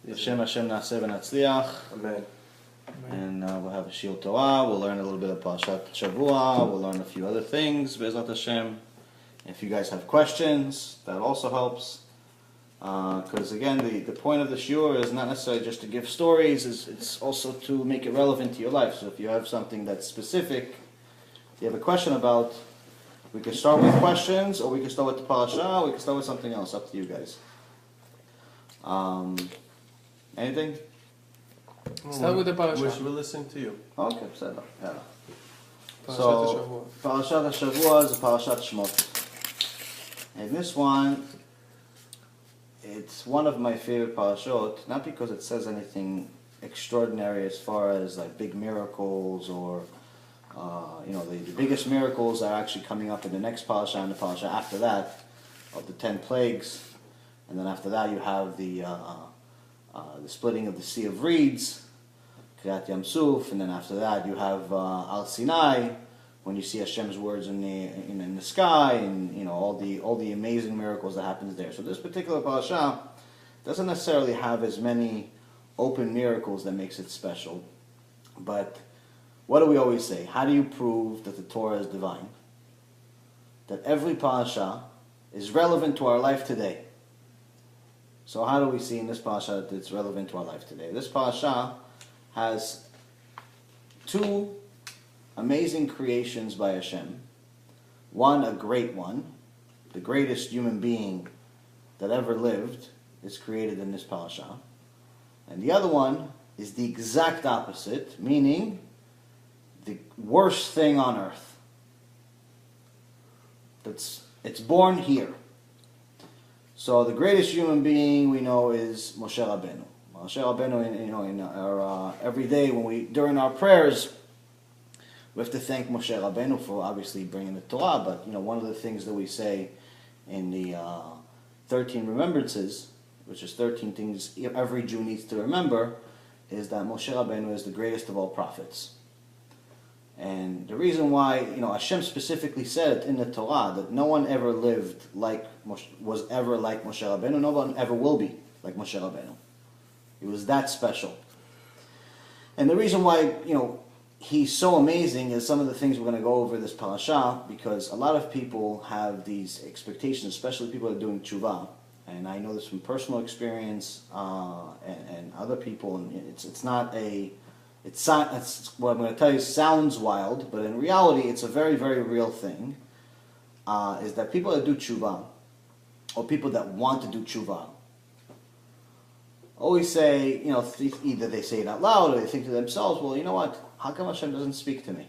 Hashem Naaseh v'Natzliach. Amen. And we'll have a Shiur Torah. We'll learn a little bit of parashat Shavua. We'll learn a few other things. Be'ezrat Hashem. If you guys have questions, that also helps. Because again, the point of the shiur is not necessarily just to give stories. It's also to make it relevant to your life. So if you have something that's specific, you have a question about, we can start with questions, or we can start with the parasha, or we can start with something else. Up to you guys. Anything? Start with the parasha. We'll listen to you. Okay, בסדר. יאללה. Parashat Hashavua. Parashat Hashavua is a parashat Shemot. And this one, it's one of my favorite parashot, not because it says anything extraordinary as far as like big miracles or, the biggest miracles are actually coming up in the next parasha and the parasha after that, of the 10 plagues. And then after that you have the splitting of the Sea of Reeds, Kriyat Yam Suf, and then after that you have Al Sinai, when you see Hashem's words in the sky, and all the amazing miracles that happens there. So this particular parasha doesn't necessarily have as many open miracles that makes it special. But what do we always say? How do you prove that the Torah is divine? That every parasha is relevant to our life today. So how do we see in this parasha that it's relevant to our life today? This parasha has two amazing creations by Hashem. One, a great one. The greatest human being that ever lived is created in this parasha. And the other one is the exact opposite, meaning the worst thing on earth. It's born here. So the greatest human being we know is Moshe Rabbeinu. Moshe Rabbeinu, in our every day during our prayers, we have to thank Moshe Rabbeinu for obviously bringing the Torah. But one of the things that we say in the 13 remembrances, which is 13 things every Jew needs to remember, is that Moshe Rabbeinu is the greatest of all prophets. And the reason why, Hashem specifically said in the Torah that no one ever lived was ever like Moshe Rabbeinu. No one ever will be like Moshe Rabbeinu. He was that special. And the reason why, he's so amazing is some of the things we're going to go over this parasha, because a lot of people have these expectations, especially people that are doing tshuva. And I know this from personal experience and other people. And it's what I'm going to tell you sounds wild, but in reality it's a very, very real thing, is that people that do tshuva, or people that want to do tshuva, always say, either they say it out loud or they think to themselves, well, you know what, how come Hashem doesn't speak to me?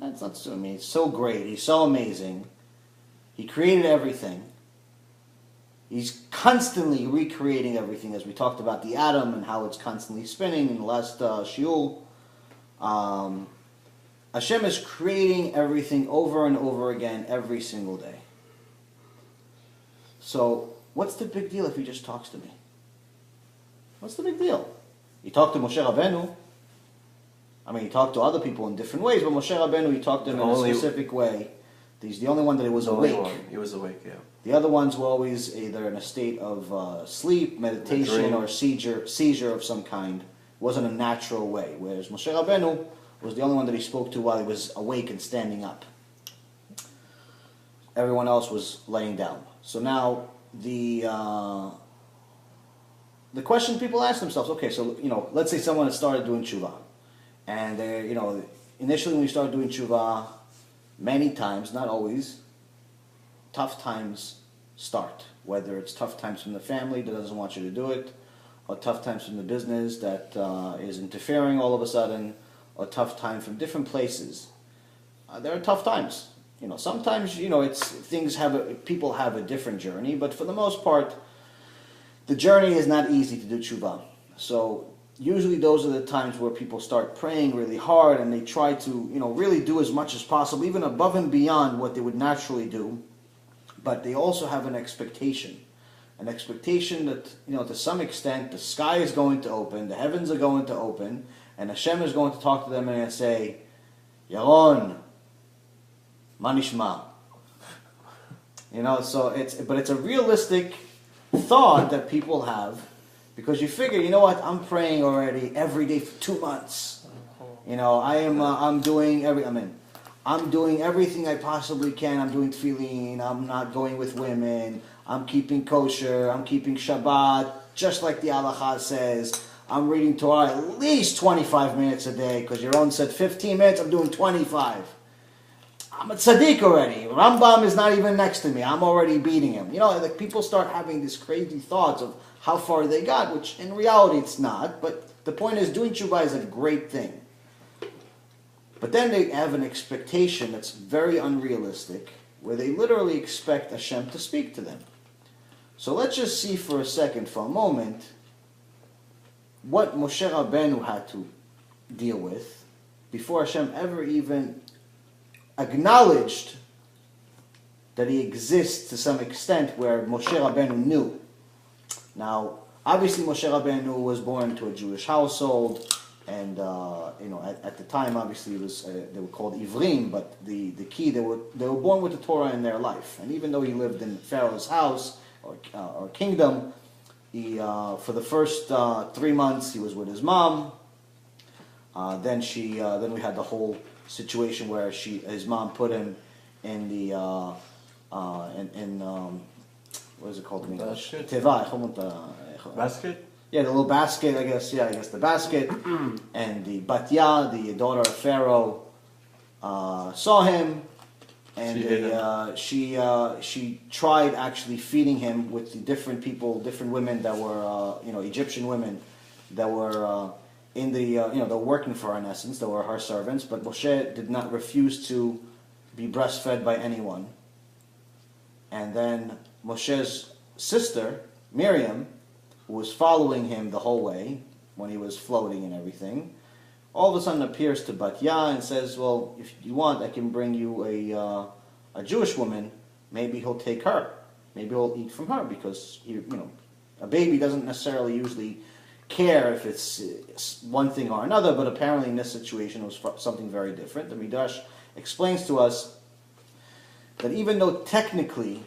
That's not so, he's so great, he's so amazing, he created everything. He's constantly recreating everything, as we talked about the atom and how it's constantly spinning in the last shiur. Hashem is creating everything over and over again every single day. So, what's the big deal if he just talks to me? What's the big deal? He talked to Moshe Rabbeinu. He talked to other people in different ways, but Moshe Rabbeinu, he talked to him in a specific way. He's the only one that was awake. He was awake, yeah. The other ones were always either in a state of sleep, meditation, or seizure of some kind. It wasn't a natural way. Whereas Moshe Rabbeinu was the only one that he spoke to while he was awake and standing up. Everyone else was laying down. So now the question people ask themselves: okay, so let's say someone has started doing tshuva, and they, initially when you start doing tshuva, many times, not always, tough times start. Whether it's tough times from the family that doesn't want you to do it, or tough times from the business that is interfering all of a sudden, or tough time from different places. There are tough times. Sometimes people have a different journey, but for the most part, the journey is not easy to do tshuva. So usually those are the times where people start praying really hard, and they try to really do as much as possible, even above and beyond what they would naturally do. But they also have an expectation that, to some extent, the sky is going to open, the heavens are going to open, and Hashem is going to talk to them and say, Yaron, manishma. So it's a realistic thought that people have, Because you figure, you know what, I'm praying already every day for 2 months. You know, I'm doing everything I possibly can. I'm doing tefillin, I'm not going with women, I'm keeping kosher, I'm keeping Shabbat, just like the halakha says. I'm reading Torah at least 25 minutes a day, because your own said 15 minutes, I'm doing 25. I'm a tzaddik already. Rambam is not even next to me. I'm already beating him. You know, like people start having these crazy thoughts of how far they got, which in reality it's not. But the point is, doing tshuva is a great thing. But then they have an expectation that's very unrealistic, where they literally expect Hashem to speak to them. So let's just see for a second, for a moment, what Moshe Rabbeinu had to deal with before Hashem ever even acknowledged that he exists to some extent, where Moshe Rabbeinu knew. Now, obviously Moshe Rabbeinu was born into a Jewish household, and at the time, obviously, it was they were called Ivrim, but the key, they were born with the Torah in their life. And even though he lived in Pharaoh's house or kingdom, he for the first 3 months he was with his mom. Then we had the whole situation where his mom put him in the what is it called in English? Teva. Basket? Yeah, the little basket, I guess the basket. And the Batya, the daughter of Pharaoh, saw him, and she tried actually feeding him with the different people, different women that were, Egyptian women that were they were working for her in essence, they were her servants. But Moshe did not refuse to be breastfed by anyone. And then Moshe's sister, Miriam, who was following him the whole way when he was floating and everything, all of a sudden appears to Batya and says, well, if you want, I can bring you a Jewish woman. Maybe he'll take her. Maybe he'll eat from her, because a baby doesn't necessarily usually care if it's one thing or another, but apparently in this situation it was something very different. The Midrash explains to us that even though technically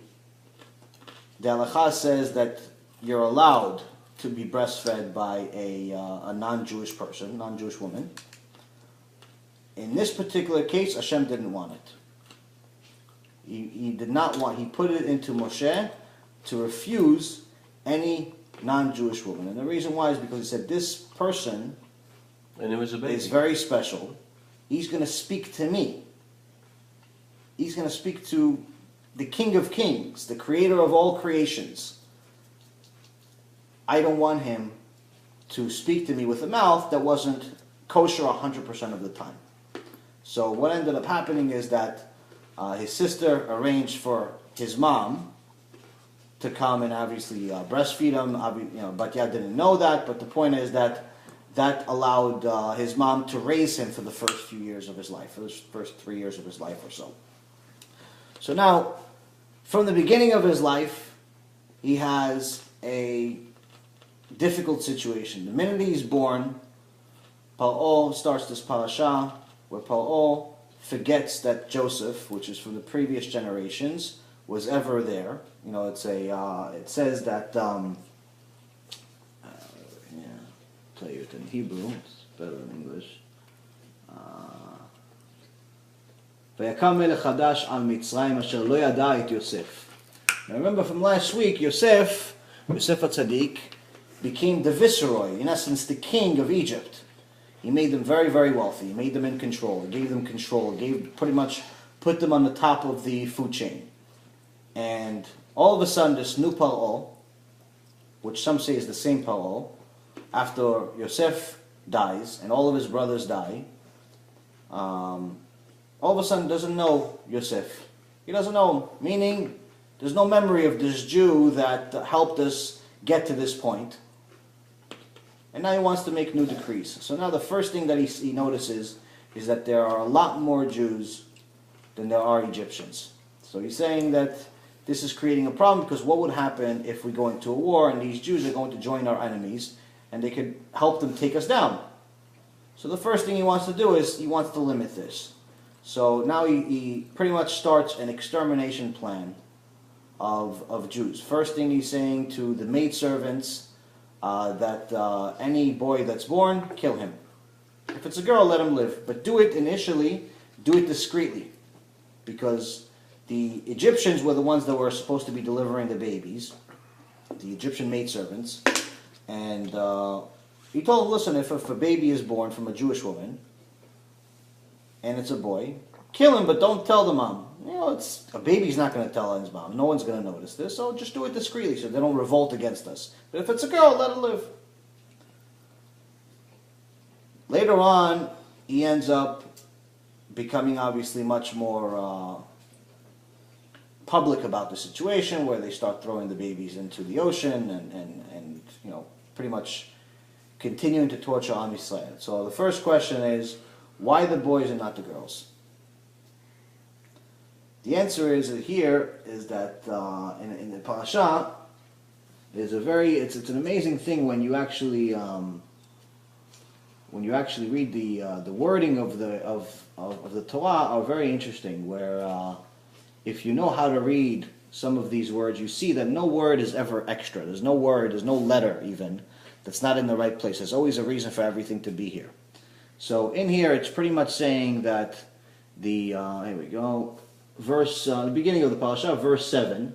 the halakha says that you're allowed to be breastfed by a non-Jewish person, non-Jewish woman, in this particular case, Hashem didn't want it. He did not want, he put it into Moshe to refuse any non-Jewish woman. And the reason why is because he said, this person is very special. He's going to speak to me. He's going to speak to the King of Kings, the creator of all creations. I don't want him to speak to me with a mouth that wasn't kosher 100% of the time. So what ended up happening is that his sister arranged for his mom to come and obviously breastfeed him. Batya didn't know that, but the point is that allowed his mom to raise him for the first few years of his life, for the first 3 years of his life or so. So now, from the beginning of his life, he has a difficult situation. The minute he's born, Paro starts this parasha where Paro forgets that Joseph, which is from the previous generations, was ever there. It says that, tell you it in Hebrew, it's better in English. ויקם מלך חדש על מצרים אשר לא ידע את יוסף. Now remember from last week, Yosef HaTzadik, became the viceroy, in essence the king of Egypt. He made them very, very wealthy. He made them in control. He gave them control. Pretty much put them on the top of the food chain. And all of a sudden, this new Paro, which some say is the same Paro, after Yosef dies and all of his brothers die, all of a sudden doesn't know Yosef. He doesn't know him, meaning there's no memory of this Jew that helped us get to this point. And now he wants to make new decrees. So now the first thing that he notices is that there are a lot more Jews than there are Egyptians. So he's saying that this is creating a problem, because what would happen if we go into a war and these Jews are going to join our enemies and they could help them take us down? So the first thing he wants to do is he wants to limit this. So now he pretty much starts an extermination plan of Jews. First thing he's saying to the maidservants that any boy that's born, kill him. If it's a girl, let him live. But do it initially, do it discreetly. Because the Egyptians were the ones that were supposed to be delivering the babies, the Egyptian maidservants. And he told them, listen, if a baby is born from a Jewish woman, and it's a boy, kill him, but don't tell the mom. A baby's not going to tell his mom. No one's going to notice this, so just do it discreetly so they don't revolt against us. But if it's a girl, let her live. Later on, he ends up becoming obviously much more public about the situation, where they start throwing the babies into the ocean and pretty much continuing to torture Am Yisrael. So the first question is, why the boys and not the girls? The answer is that in the parashat is it's an amazing thing when you actually read the wording of the Torah are very interesting. Where if you know how to read some of these words, you see that no word is ever extra. There's no letter even that's not in the right place. There's always a reason for everything to be here. So in here, it's pretty much saying that here we go. The beginning of the parasha, verse 7.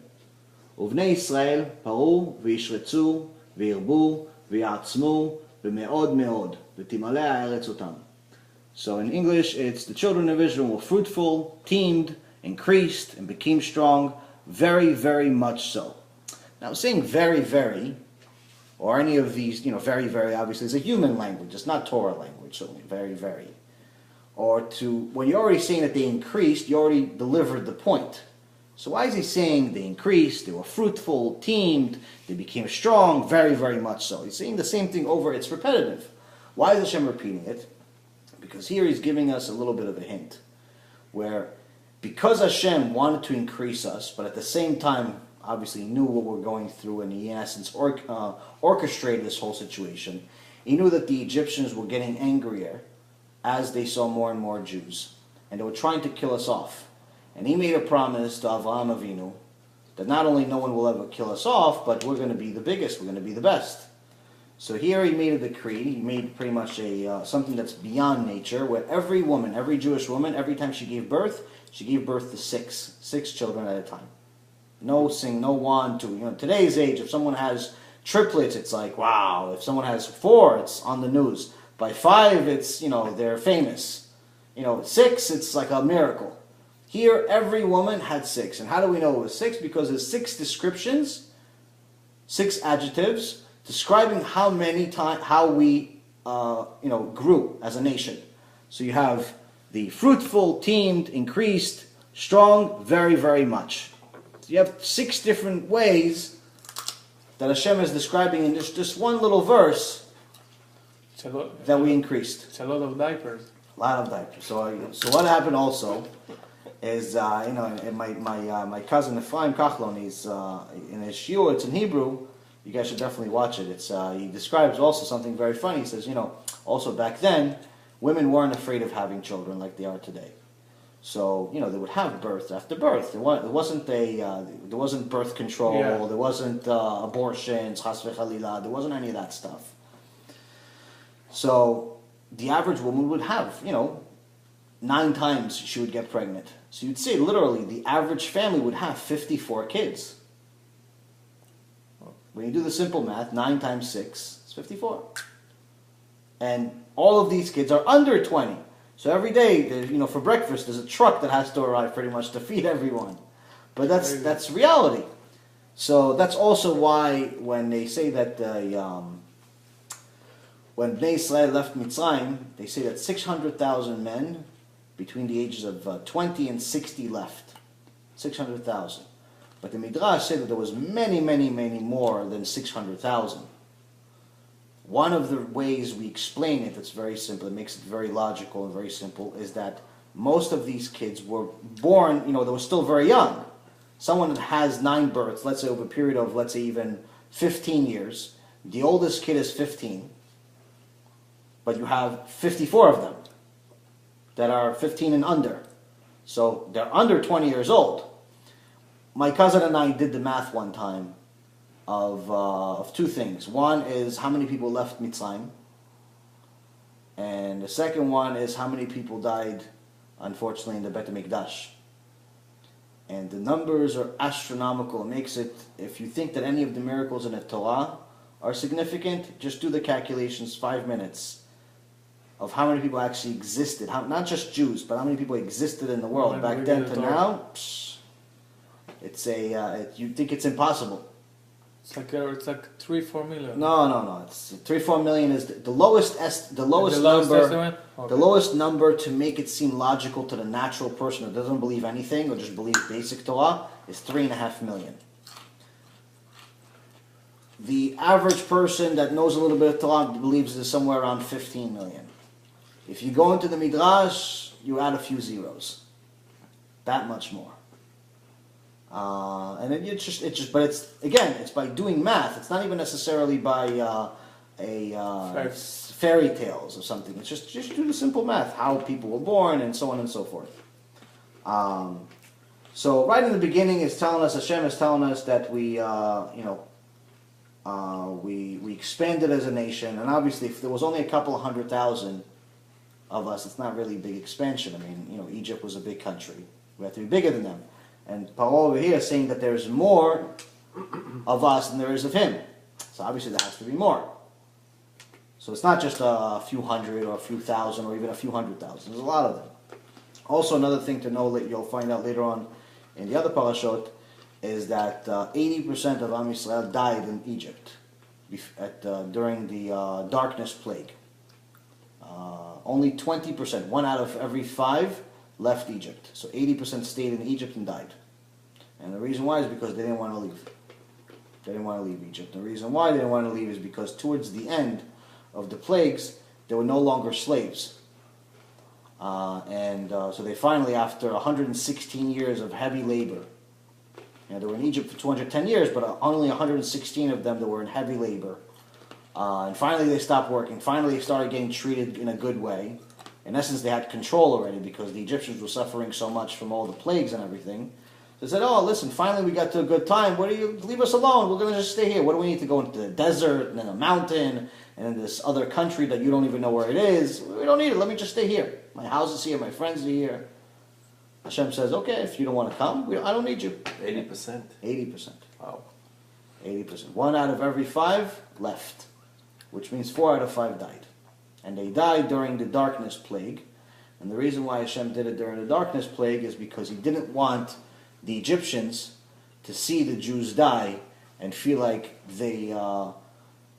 Uvnei Yisrael paru v'yishretzu v'yirbu v'yatzmu v'me'od me'od v'timaleh ha'eretz otam. So in English, it's the children of Israel were fruitful, teemed, increased, and became strong, very, very much so. Now saying very, very, or any of these, very, very obviously is a human language. It's not Torah language, certainly. Very, very. Or when you're already saying that they increased, you already delivered the point. So why is he saying they increased, they were fruitful, teemed, they became strong, very, very much so? He's saying the same thing over, it's repetitive. Why is Hashem repeating it? Because here he's giving us a little bit of a hint, where because Hashem wanted to increase us, but at the same time, obviously knew what we're going through, and he in essence orchestrated this whole situation, he knew that the Egyptians were getting angrier as they saw more and more Jews, and they were trying to kill us off. And he made a promise to Avraham Avinu that not only no one will ever kill us off, but we're going to be the biggest, we're going to be the best. So here he made a decree, he made pretty much something that's beyond nature, where every woman, every Jewish woman, every time she gave birth to six children at a time. No one, two. Today's age, if someone has triplets, it's like, wow. If someone has 4, it's on the news. By 5, it's, they're famous. 6, it's like a miracle. Here, every woman had 6. And how do we know it was 6? Because there's 6 descriptions, 6 adjectives, describing how we, grew as a nation. So you have the fruitful, teemed, increased, strong, very, very much. So you have 6 different ways that Hashem is describing in just one little verse that we increased. It's a lot of diapers. A lot of diapers. So what happened also is, my cousin Ephraim Kachlon, he's in his shiur, it's in Hebrew. You guys should definitely watch it. He describes also something very funny. He says, also back then, women weren't afraid of having children like they are today. So, they would have birth after birth. There wasn't birth control. Yeah. There wasn't abortions, chas v'chalila. There wasn't any of that stuff. So the average woman would have, 9 times she would get pregnant. So you'd say literally the average family would have 54 kids. When you do the simple math, 9 times 6 is 54. And all of these kids are under 20. So every day, for breakfast, there's a truck that has to arrive pretty much to feed everyone. But that's reality. So that's also why when they say that when Bnei Yisrael left Mitzrayim, they say that 600,000 men between the ages of 20 and 60 left. 600,000. But the Midrash said that there was many, many, many more than 600,000. One of the ways we explain it, it's very simple, it makes it very logical and very simple, is that most of these kids were born, they were still very young. Someone that has 9 births, let's say over a period of, let's say even 15 years, the oldest kid is 15, but you have 54 of them that are 15 and under. So they're under 20 years old. My cousin and I did the math one time. of two things. One is how many people left Mitzrayim, and the second one is how many people died, unfortunately, in the Bet HaMikdash. And the numbers are astronomical. It makes it, if you think that any of the miracles in the Torah are significant, just do the calculations, 5 minutes, of how many people actually existed. Not just Jews, but how many people existed in the world back then to now. It's you'd think it's impossible. It's like 3-4 million. No. It's 3-4 million is the lowest number. Estimate? Okay. The lowest number to make it seem logical to the natural person who doesn't believe anything or just believes basic Torah is 3.5 million. The average person that knows a little bit of Torah believes it is somewhere around 15 million. If you go into the Midrash, you add a few zeros. That much more. And but it's by doing math. It's not even necessarily by fairy tales or something. It's just do the simple math, how people were born and so on and so forth. So right in the beginning, Hashem is telling us that we expanded as a nation, and obviously if there was only a couple of 100,000 of us, it's not really a big expansion. I mean, Egypt was a big country. We have to be bigger than them. And Paul over here is saying that there's more of us than there is of him. So obviously there has to be more. So it's not just a few hundred or a few thousand or even a few 100,000. There's a lot of them. Also another thing to know that you'll find out later on in the other parashot is that 80% of Am Yisrael died in Egypt during the darkness plague. Only 20%, 1 out of every 5, left Egypt. So 80% stayed in Egypt and died. And the reason why is because they didn't want to leave. They didn't want to leave Egypt. The reason why they didn't want to leave is because towards the end of the plagues, they were no longer slaves. So they finally, after 116 years of heavy labor, they were in Egypt for 210 years, but only 116 of them that were in heavy labor. And finally they stopped working. Finally they started getting treated in a good way. In essence, they had control already because the Egyptians were suffering so much from all the plagues and everything. So they said, oh, listen, finally we got to a good time. What do you leave us alone? We're going to just stay here. What do we need to go into the desert and then a mountain and in this other country that you don't even know where it is? We don't need it. Let me just stay here. My house is here. My friends are here. Hashem says, okay, if you don't want to come, I don't need you. 80%. 80%. Wow. 80%. 1 out of every 5 left, which means 4 out of 5 died. And they died during the darkness plague. And the reason why Hashem did it during the darkness plague is because he didn't want the Egyptians to see the Jews die and feel like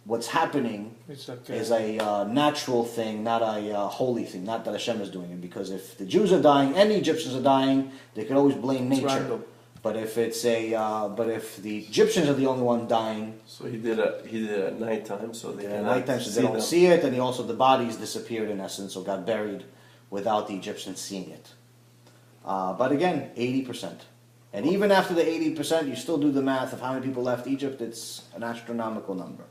what's happening is a natural thing, not a holy thing, not that Hashem is doing it. Because if the Jews are dying and the Egyptians are dying, they could always blame nature. But if if the Egyptians are the only one dying, so he did it at nighttime, so they don't see it, and the bodies disappeared in essence, or got buried without the Egyptians seeing it. But again, 80%, and even after the 80%, you still do the math of how many people left Egypt. It's an astronomical number.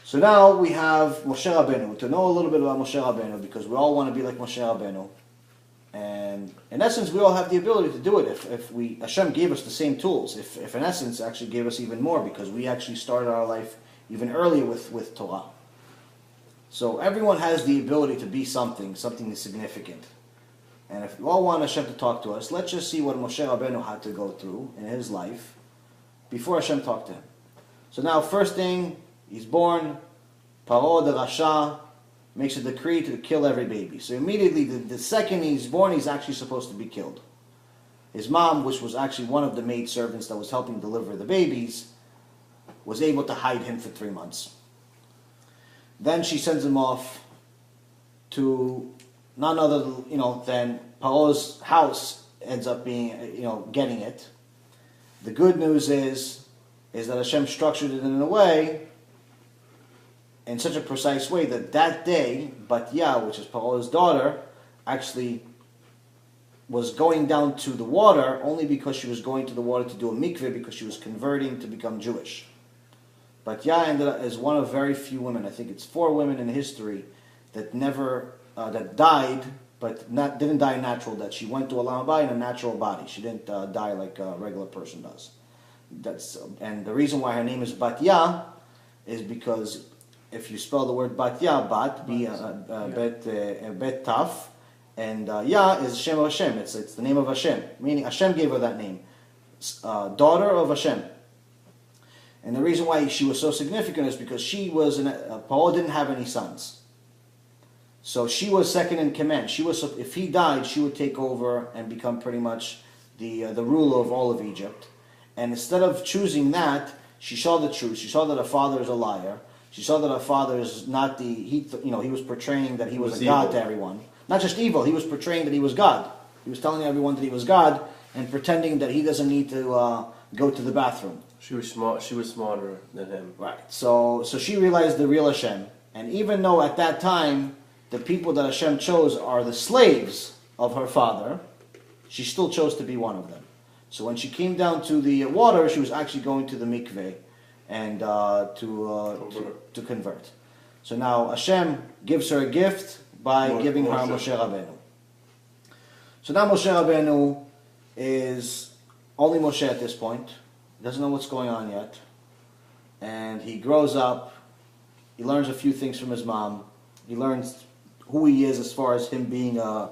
So now we have Moshe Rabbeinu. To know a little bit about Moshe Rabbeinu, because we all want to be like Moshe Rabbeinu. And in essence, we all have the ability to do it if Hashem gave us the same tools. If in essence, actually gave us even more, because we actually started our life even earlier with Torah. So everyone has the ability to be something significant. And if we all want Hashem to talk to us, let's just see what Moshe Rabbeinu had to go through in his life before Hashem talked to him. So now, first thing, he's born, Paro the Rasha makes a decree to kill every baby. So immediately, the second he's born, he's actually supposed to be killed. His mom, which was actually one of the maid servants that was helping deliver the babies, was able to hide him for 3 months. Then she sends him off to none other than Paro's house ends up being, getting it. The good news is that Hashem structured it in a way, in such a precise way, that day, Batya, which is Paro's daughter, actually was going down to the water only because she was going to the water to do a mikveh, because she was converting to become Jewish. Batya ended up as one of very few women, I think it's 4 women in history, that died, but didn't die natural, that she went to Olam Haba in a natural body. She didn't die like a regular person does. And the reason why her name is Batya is because if you spell the word Batya, Bat, Bet Taf, and Ya is Shem of Hashem. It's the name of Hashem, meaning Hashem gave her that name, daughter of Hashem. And the reason why she was so significant is because she was Paro didn't have any sons, so she was second in command. If he died, she would take over and become pretty much the ruler of all of Egypt. And instead of choosing that, she saw the truth. She saw that her father is a liar. She saw that her father is not he was portraying that he was a god to everyone. Not just evil, he was portraying that he was God. He was telling everyone that he was God and pretending that he doesn't need to go to the bathroom. She was smart. She was smarter than him. Right. So she realized the real Hashem. And even though at that time the people that Hashem chose are the slaves of her father, she still chose to be one of them. So when she came down to the water, she was actually going to the mikveh and to convert. So now Hashem gives her a gift by giving her Moshe Rabbeinu. So now Moshe Rabbeinu is only Moshe at this point. He doesn't know what's going on yet. And he grows up. He learns a few things from his mom. He learns who he is as far as him being a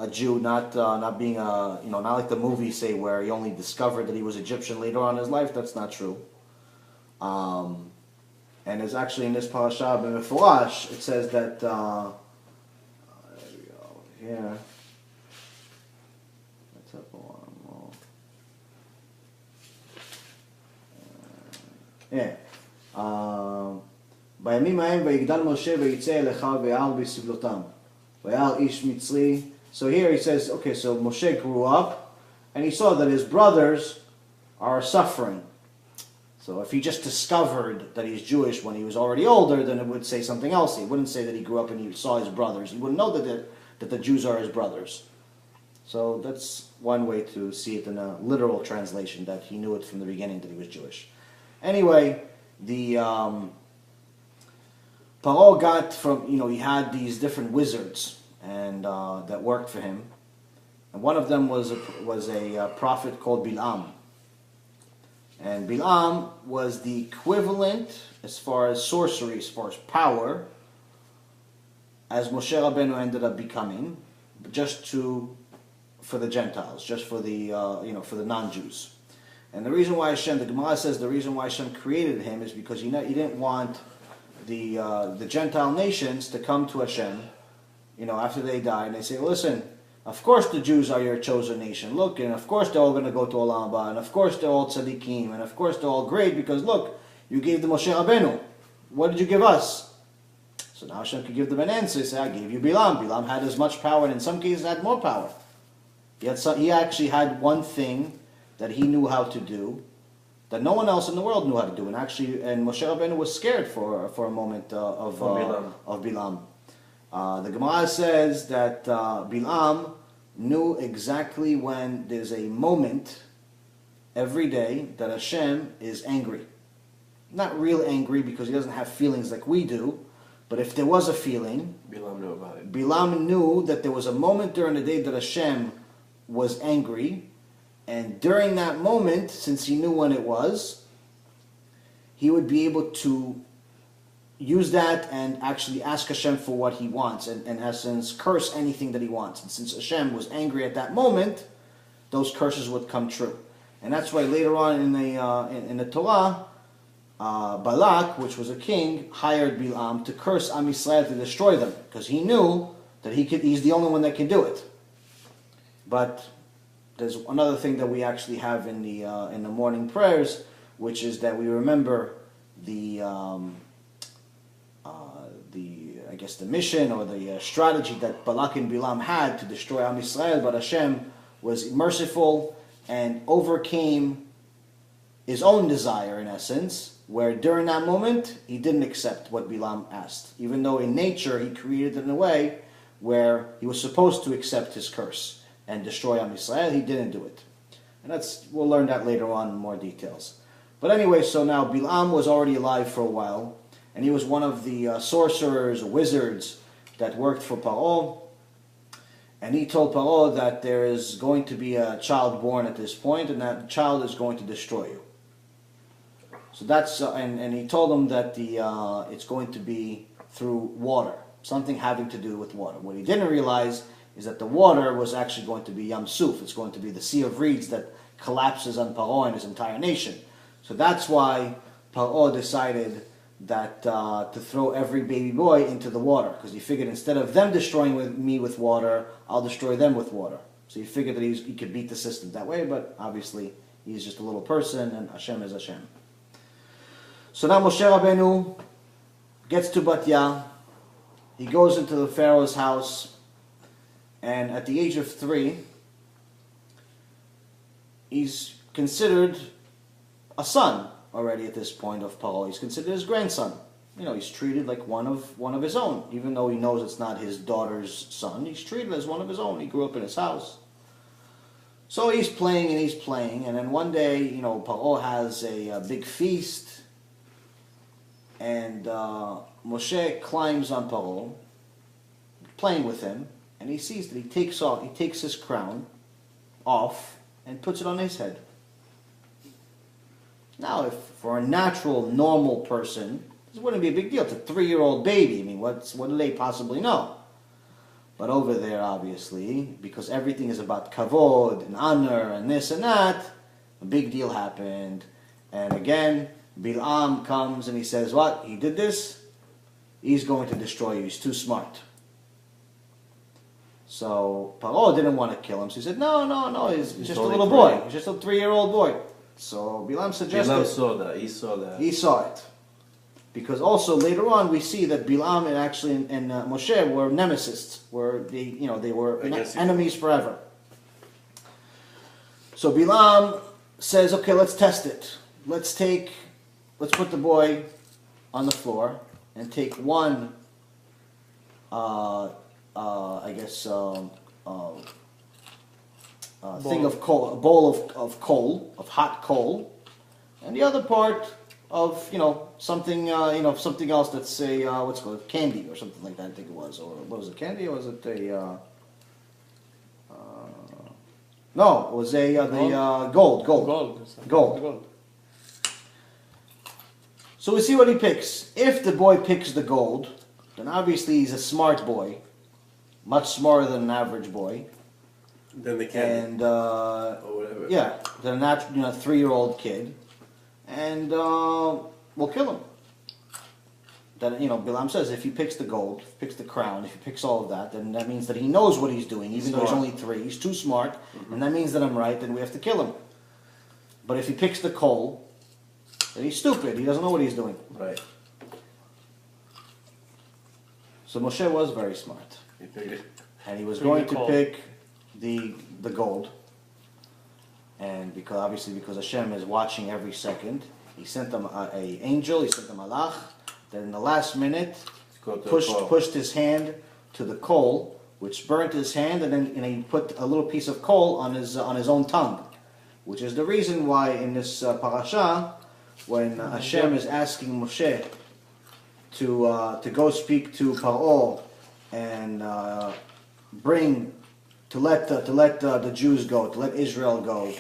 Jew, not being not like the movies say where he only discovered that he was Egyptian later on in his life. That's not true. And it's actually in this parashat, B'Mefurash, it says that, there we go, here. Let's have one more. בימים ההם ויגדל משה ויצא אליך ויעל בסבלותם ויעל איש מצרי. So here he says, okay, so Moshe grew up and he saw that his brothers are suffering. So if he just discovered that he's Jewish when he was already older, then it would say something else. He wouldn't say that he grew up and he saw his brothers. He wouldn't know that the Jews are his brothers. So that's one way to see it in a literal translation, that he knew it from the beginning that he was Jewish. Anyway, the Paro got from, he had these different wizards and that worked for him. And one of them was a prophet called Bilam. And Bilam was the equivalent, as far as sorcery, as far as power, as Moshe Rabbeinu ended up becoming, just for the Gentiles, just for the for the non-Jews. And the reason why the Gemara says the reason why Hashem created him is because he didn't want the Gentile nations to come to Hashem, after they died, and they say, listen, of course the Jews are your chosen nation. Look, and of course they're all going to go to Olam Haba, and of course they're all tzaddikim, and of course they're all great because look, you gave the Moshe Rabbeinu. What did you give us? So now Hashem could give them an answer. Say, I gave you Bilam. Bilam had as much power, and in some cases had more power. He actually had one thing that he knew how to do that no one else in the world knew how to do, and Moshe Rabbeinu was scared for a moment of Bilam. The Gemara says that Bilam knew exactly when there's a moment every day that Hashem is angry. Not real angry because he doesn't have feelings like we do, but if there was a feeling, Bilam knew about it. Bilam knew that there was a moment during the day that Hashem was angry, and during that moment, since he knew when it was, he would be able to use that and actually ask Hashem for what he wants, and in essence curse anything that he wants. And since Hashem was angry at that moment, those curses would come true. And that's why later on in the Torah, Balak, which was a king, hired Bilam to curse Am Yisrael, to destroy them, because he knew that he's the only one that can do it. But there's another thing that we actually have in the morning prayers, which is that we remember the mission or the strategy that Balak and Bilam had to destroy Am Yisrael, but Hashem was merciful and overcame his own desire, in essence, where during that moment he didn't accept what Bilam asked, even though in nature he created it in a way where he was supposed to accept his curse and destroy Am Yisrael. He didn't do it, and we'll learn that later on in more details. But anyway, so now Bilam was already alive for a while, and he was one of the sorcerers, wizards that worked for Paro. And he told Paro that there is going to be a child born at this point, and that child is going to destroy you. So that's and he told him that it's going to be through water, something having to do with water. What he didn't realize is that the water was actually going to be Yam Suf. It's going to be the Sea of Reeds that collapses on Paro and his entire nation. So that's why Paro decided that to throw every baby boy into the water, because he figured instead of them destroying me with water, I'll destroy them with water. So he figured that he could beat the system that way, but obviously he's just a little person, and Hashem is Hashem. So now Moshe Rabbeinu gets to Batya. He goes into the Pharaoh's house, and at the age of 3, he's considered a son already at this point of Paro. He's considered his grandson. You know, he's treated like one of his own, even though he knows it's not his daughter's son. He's treated as one of his own. He grew up in his house. So he's playing, and then one day, you know, Paro has a big feast, and Moshe climbs on Paro, playing with him, and he sees that he takes his crown off and puts it on his head. Now, if for a natural, normal person, this wouldn't be a big deal. It's a 3-year-old baby. I mean, what do they possibly know? But over there, obviously, because everything is about kavod and honor and this and that, a big deal happened. And again, Bilam comes and he says, what? He did this? He's going to destroy you. He's too smart. So Paro didn't want to kill him. So he said, no, he's just a little boy. He's just a 3-year-old boy. So Bilam suggested... Bilam saw that. He saw that. He saw it. Because also later on we see that Bilam and actually and Moshe were nemesis, they were enemies forever. So Bilam says, okay, let's test it. Let's put the boy on the floor and take one, thing of coal, a bowl of coal, of hot coal, and the other part of something else that's say what's it called, candy or something like that, I think it was, or what was it, candy, or was it a no, it was the gold. So we see what he picks. If the boy picks the gold, then obviously he's a smart boy, much smarter than an average boy. Then the candy, and or whatever. Yeah, than a natural 3-year-old kid. And we'll kill him. Then Bilam says if he picks the gold, picks the crown, if he picks all of that, then that means that he knows what he's doing, even though he's only 3. He's too smart, and that means that I'm right. Then we have to kill him. But if he picks the coal, then he's stupid. He doesn't know what he's doing. Right. So Moshe was very smart, He figured. and he was going to pick the gold. And because Hashem is watching every second, he sent them an angel, he sent them a malach, that in the last minute pushed his hand to the coal, which burnt his hand, and then he put a little piece of coal on his own tongue, which is the reason why in this parasha, when Hashem is asking Moshe to go speak to Paro and to let the Jews go, to let Israel go.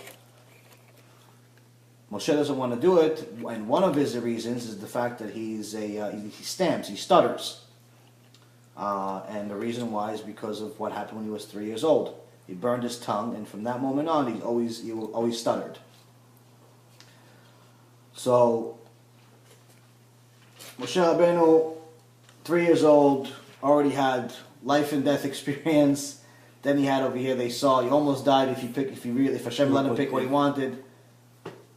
Moshe doesn't want to do it, and one of his reasons is the fact that he stamps, he stutters. And the reason why is because of what happened when he was 3 years old. He burned his tongue, and from that moment on, he always stuttered. So, Moshe Rabbeinu, 3 years old, already had life and death experience. Then he had over here, they saw he almost died if Hashem let him pick what he wanted,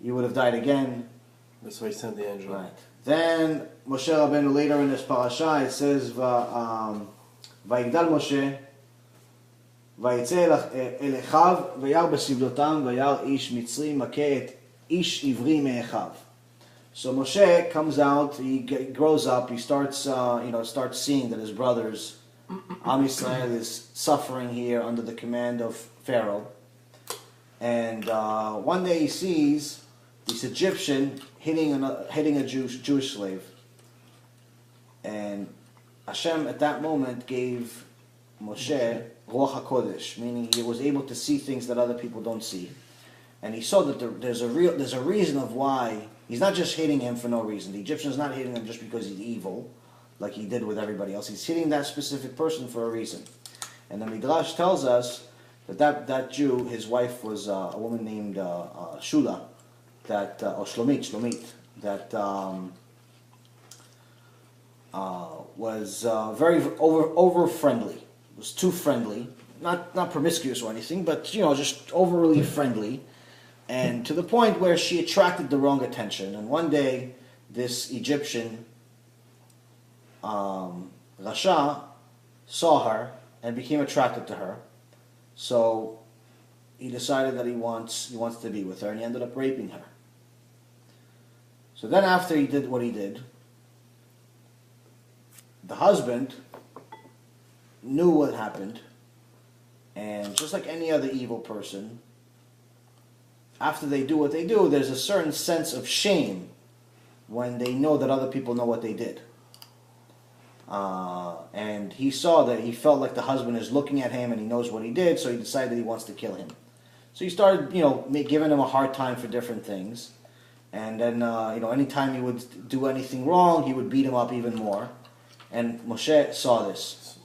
he would have died again. That's why he sent the angel. Right. Then Moshe Rabbeinu later in this parasha it says Vayigdal Moshe Vayitze el Echav Vayar besivlotam Vayar ish Mitzri makeh et ish ivri me'echav. So Moshe comes out, he grows up, he starts seeing that his brothers, Am Yisrael, is suffering here under the command of Pharaoh. And one day he sees this Egyptian hitting a Jewish slave. And Hashem at that moment gave Moshe Ruach HaKodesh, meaning he was able to see things that other people don't see. And he saw that there's a reason of why He's not just hitting him for no reason. The Egyptian's not hitting him just because he's evil, like he did with everybody else. He's hitting that specific person for a reason. And the Midrash tells us that Jew, his wife was a woman named Shula, or Shlomit, that was very over friendly. Was too friendly, not promiscuous or anything, but just overly friendly, and to the point where she attracted the wrong attention. And one day, this Egyptian Rasha saw her and became attracted to her. So he decided that he wants to be with her, and he ended up raping her. So then after he did what he did, the husband knew what happened, and just like any other evil person, after they do what they do, there's a certain sense of shame when they know that other people know what they did. And he saw that, he felt like the husband is looking at him and he knows what he did, so he decided he wants to kill him. So he started, giving him a hard time for different things. And then, anytime he would do anything wrong, he would beat him up even more. And Moshe saw this.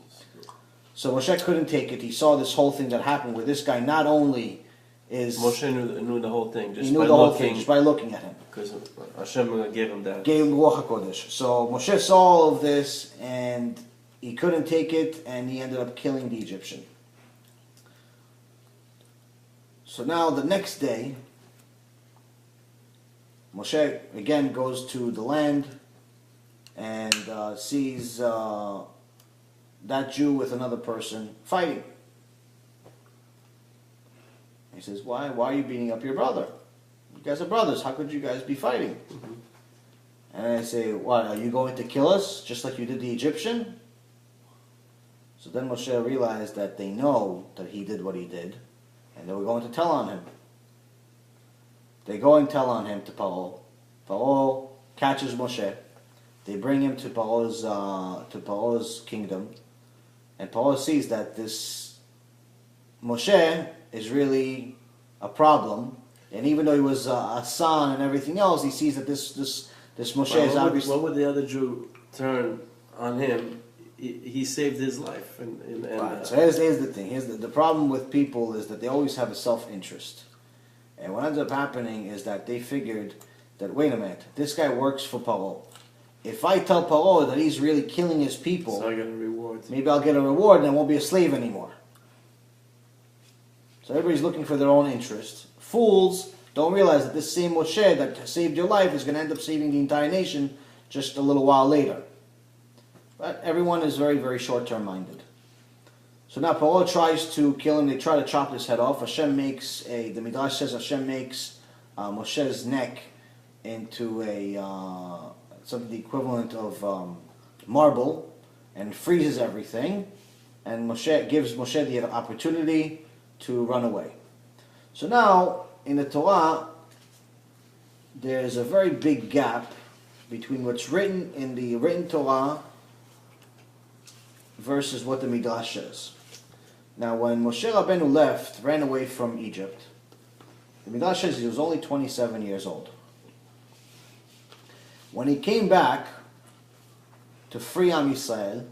So Moshe couldn't take it. He saw this whole thing that happened where this guy not only is... Moshe knew the whole thing He knew the whole thing just by looking at him. Because Hashem gave him that. Gave him Ruach HaKodesh. So Moshe saw all of this and he couldn't take it, and he ended up killing the Egyptian. So now the next day, Moshe again goes to the land and sees that Jew with another person fighting. He says, why are you beating up your brother? You guys are brothers. How could you guys be fighting? Mm-hmm. And I say, what, are you going to kill us just like you did the Egyptian? So then Moshe realized that they know that he did what he did, and they were going to tell on him. They go and tell on him to Paro. Paro catches Moshe. They bring him to Paro's kingdom, and Paro sees that this Moshe is really a problem. And even though he was a son and everything else, he sees that this Moshe is obviously... What would the other Jew turn on him? He saved his life. Right. So here's the thing. The problem with people is that they always have a self-interest. And what ends up happening is that they figured that, wait a minute, this guy works for Paro. If I tell Paro that he's really killing his people, so I get a reward. Maybe I'll get a reward and I won't be a slave anymore. So everybody's looking for their own interest. Fools don't realize that this same Moshe that saved your life is going to end up saving the entire nation just a little while later. But everyone is very, very short-term minded. So now Paro tries to kill him. They try to chop his head off. The Midrash says Hashem makes Moshe's neck into something the equivalent of marble and freezes everything. And gives Moshe the opportunity to run away. So now, in the Torah, there's a very big gap between what's written in the written Torah versus what the Midrash says. Now, when Moshe Rabbeinu ran away from Egypt, the Midrash says he was only 27 years old. When he came back to free Am Yisrael,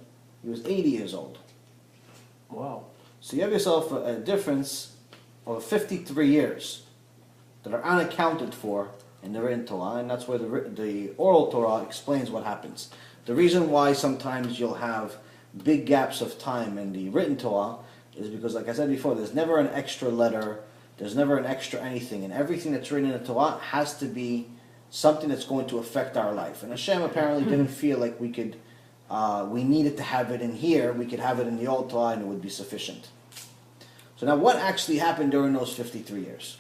he was 80 years old. Wow. So you have yourself a difference of 53 years that are unaccounted for in the written Torah, and that's where the oral Torah explains what happens. The reason why sometimes you'll have big gaps of time in the written Torah is because, like I said before, there's never an extra letter, there's never an extra anything, and everything that's written in the Torah has to be something that's going to affect our life. And Hashem apparently didn't feel like we needed to have it in here. We could have it in the old Torah and it would be sufficient. So now what actually happened during those 53 years?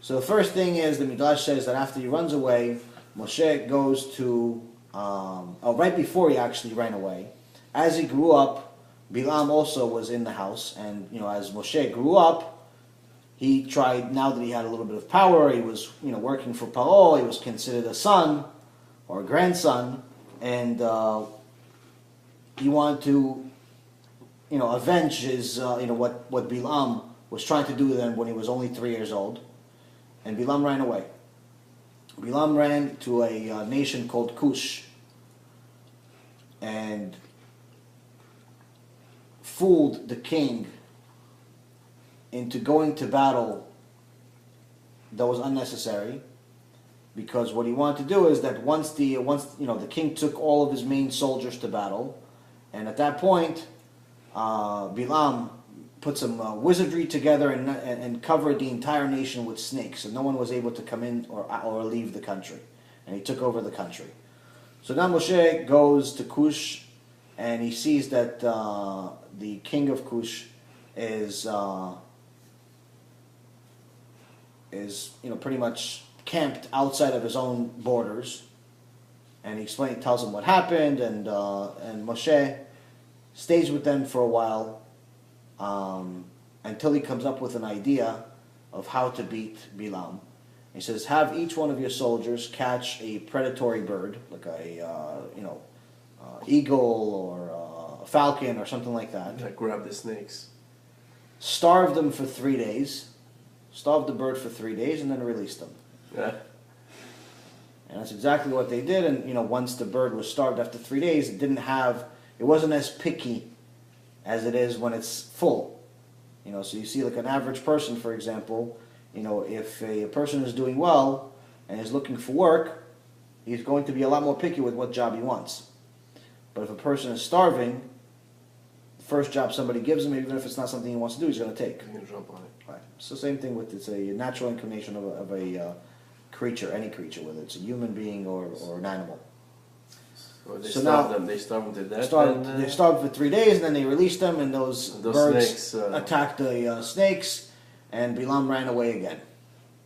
So the first thing is, the Midrash says that after he runs away, Moshe goes to, right before he actually ran away, as he grew up, Bilam also was in the house, and as Moshe grew up, he tried, now that he had a little bit of power, he was working for Paro, he was considered a son or a grandson, and he wanted to avenge his, what Bilam was trying to do to them when he was only 3 years old. And Bilam ran away. Bilam ran to a nation called Cush and fooled the king into going to battle that was unnecessary, because what he wanted to do is that once the king took all of his main soldiers to battle, and at that point Bilam put some wizardry together and covered the entire nation with snakes, so no one was able to come in or leave the country, and he took over the country. So now Moshe goes to Cush, and he sees that the king of Cush is pretty much camped outside of his own borders, and he tells him what happened, and Moshe stays with them for a while until he comes up with an idea of how to beat Bilam. He says, have each one of your soldiers catch a predatory bird, like a eagle or a falcon or something like that. Like grab the snakes. Starve them for 3 days. Starve the bird for 3 days and then release them. Yeah. And that's exactly what they did. And once the bird was starved after 3 days, it wasn't as picky as it is when it's full. So you see, like an average person, for example, if a person is doing well and is looking for work, he's going to be a lot more picky with what job he wants. But if a person is starving, the first job somebody gives him, even if it's not something he wants to do, he's going to take. You can jump on it. Right. It's the same thing with, it's a natural inclination of a creature, any creature, whether it's a human being or an animal. So they So starve now- them. They starve them to death. They starved for 3 days, and then they released them, and those birds snakes attacked the snakes, and Bilam ran away again.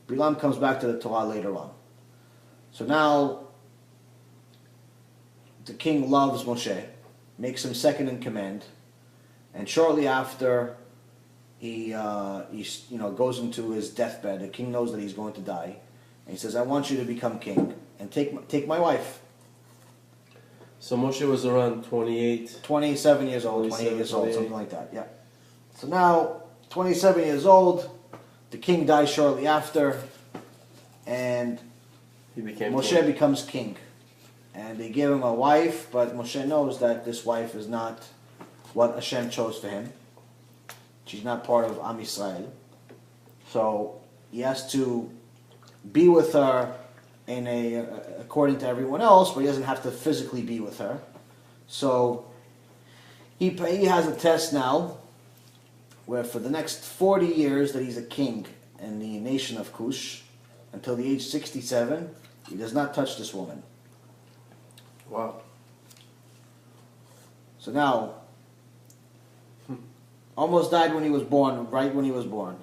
Bilam comes back to the Torah later on. So now the king loves Moshe, makes him second in command, and shortly after he goes into his deathbed. The king knows that he's going to die, and he says, I want you to become king and take my wife. So Moshe was around 28. 27 years old, 28 years old, 28. something like that, yeah. So now, 27 years old, the king dies shortly after, and He became Moshe king. becomes king. And they give him a wife, but Moshe knows that this wife is not what Hashem chose for him. She's not part of Am Yisrael. So he has to be with her according to everyone else, but he doesn't have to physically be with her. So he has a test now where for the next 40 years that he's a king in the nation of Cush, until the age 67, he does not touch this woman. Wow. So now, almost died when he was born, right when he was born.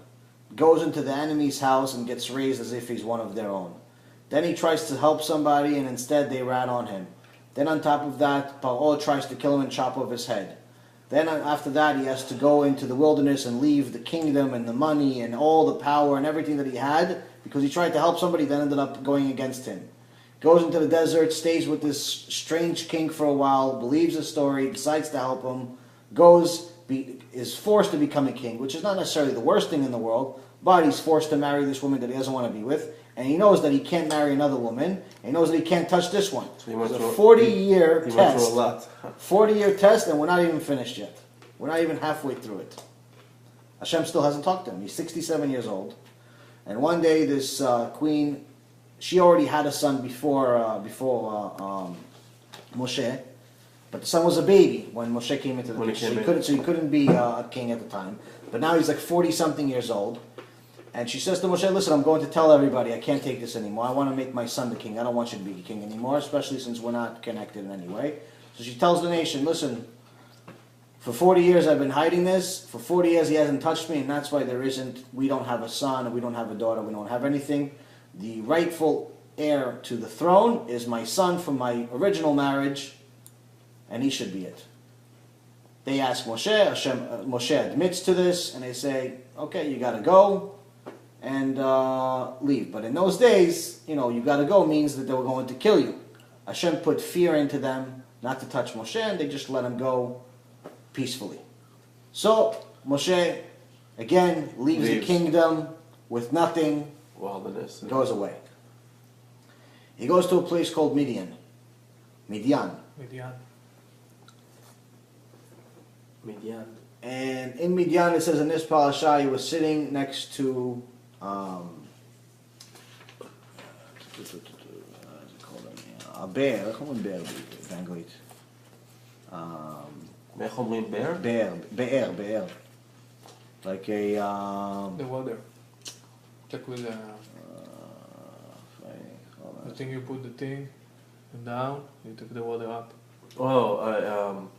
Goes into the enemy's house and gets raised as if he's one of their own. Then he tries to help somebody, and instead they rat on him. Then on top of that, Paro tries to kill him and chop off his head. Then after that, he has to go into the wilderness and leave the kingdom and the money and all the power and everything that he had, because he tried to help somebody, then ended up going against him. Goes into the desert, stays with this strange king for a while, believes his story, decides to help him, is forced to become a king, which is not necessarily the worst thing in the world, but he's forced to marry this woman that he doesn't want to be with, and he knows that he can't marry another woman, and he knows that he can't touch this one. So he went It's a through 40-year He went test. through a lot. 40-year test, and we're not even finished yet. We're not even halfway through it. Hashem still hasn't talked to him. He's 67 years old. And one day this queen, she already had a son before Moshe, but the son was a baby when Moshe came into the When he picture. came in. So he couldn't be a king at the time. But now he's like 40-something years old. And she says to Moshe, listen, I'm going to tell everybody I can't take this anymore. I want to make my son the king. I don't want you to be the king anymore, especially since we're not connected in any way. So she tells the nation, listen, for 40 years I've been hiding this. For 40 years he hasn't touched me, and that's why we don't have a son, and we don't have a daughter, we don't have anything. The rightful heir to the throne is my son from my original marriage, and he should be it. They ask Moshe, Moshe admits to this, and they say, okay, you got to go and leave. But in those days, you got to go means that they were going to kill you. Hashem put fear into them not to touch Moshe, and they just let him go peacefully. So Moshe leaves the kingdom with nothing, Wilderness. goes away. He goes to a place called Midian. Midian. And in Midian, it says in this parasha, he was sitting next to a bear. איך אומרים bear באנגלית? איך אומרים bear? באר. Like a... The water. Check with the thing you put the thing down, you took the water up. Oh,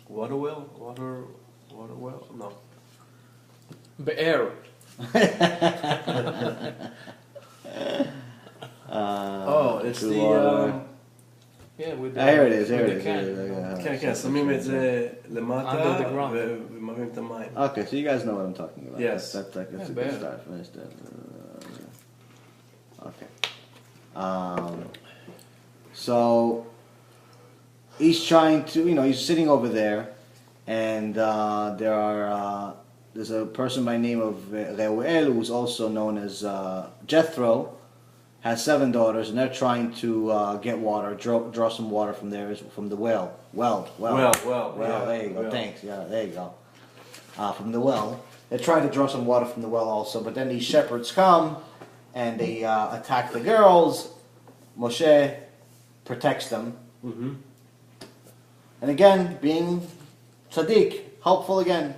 water well? Water well? No. Be'er. It's the... Yeah, with the... Here it is, with here the it is. can. כן, כן, שמים את זה למטה Under the ground. ומרים את המים. Okay, so you guys know what I'm talking about. Yes. That's a good bear. start. Finish that. Okay. So he's trying to, he's sitting over there, and there's a person by the name of Reuel, who's also known as Jethro, has 7 daughters, and they're trying to get water, draw some water from there, from the well. Well, yeah, there you go. well. Thanks. Yeah, there you go. From the well, they're trying to draw some water from the well also, but then these shepherds come and they attack the girls. Moshe protects them, and again, being tzaddik, helpful again.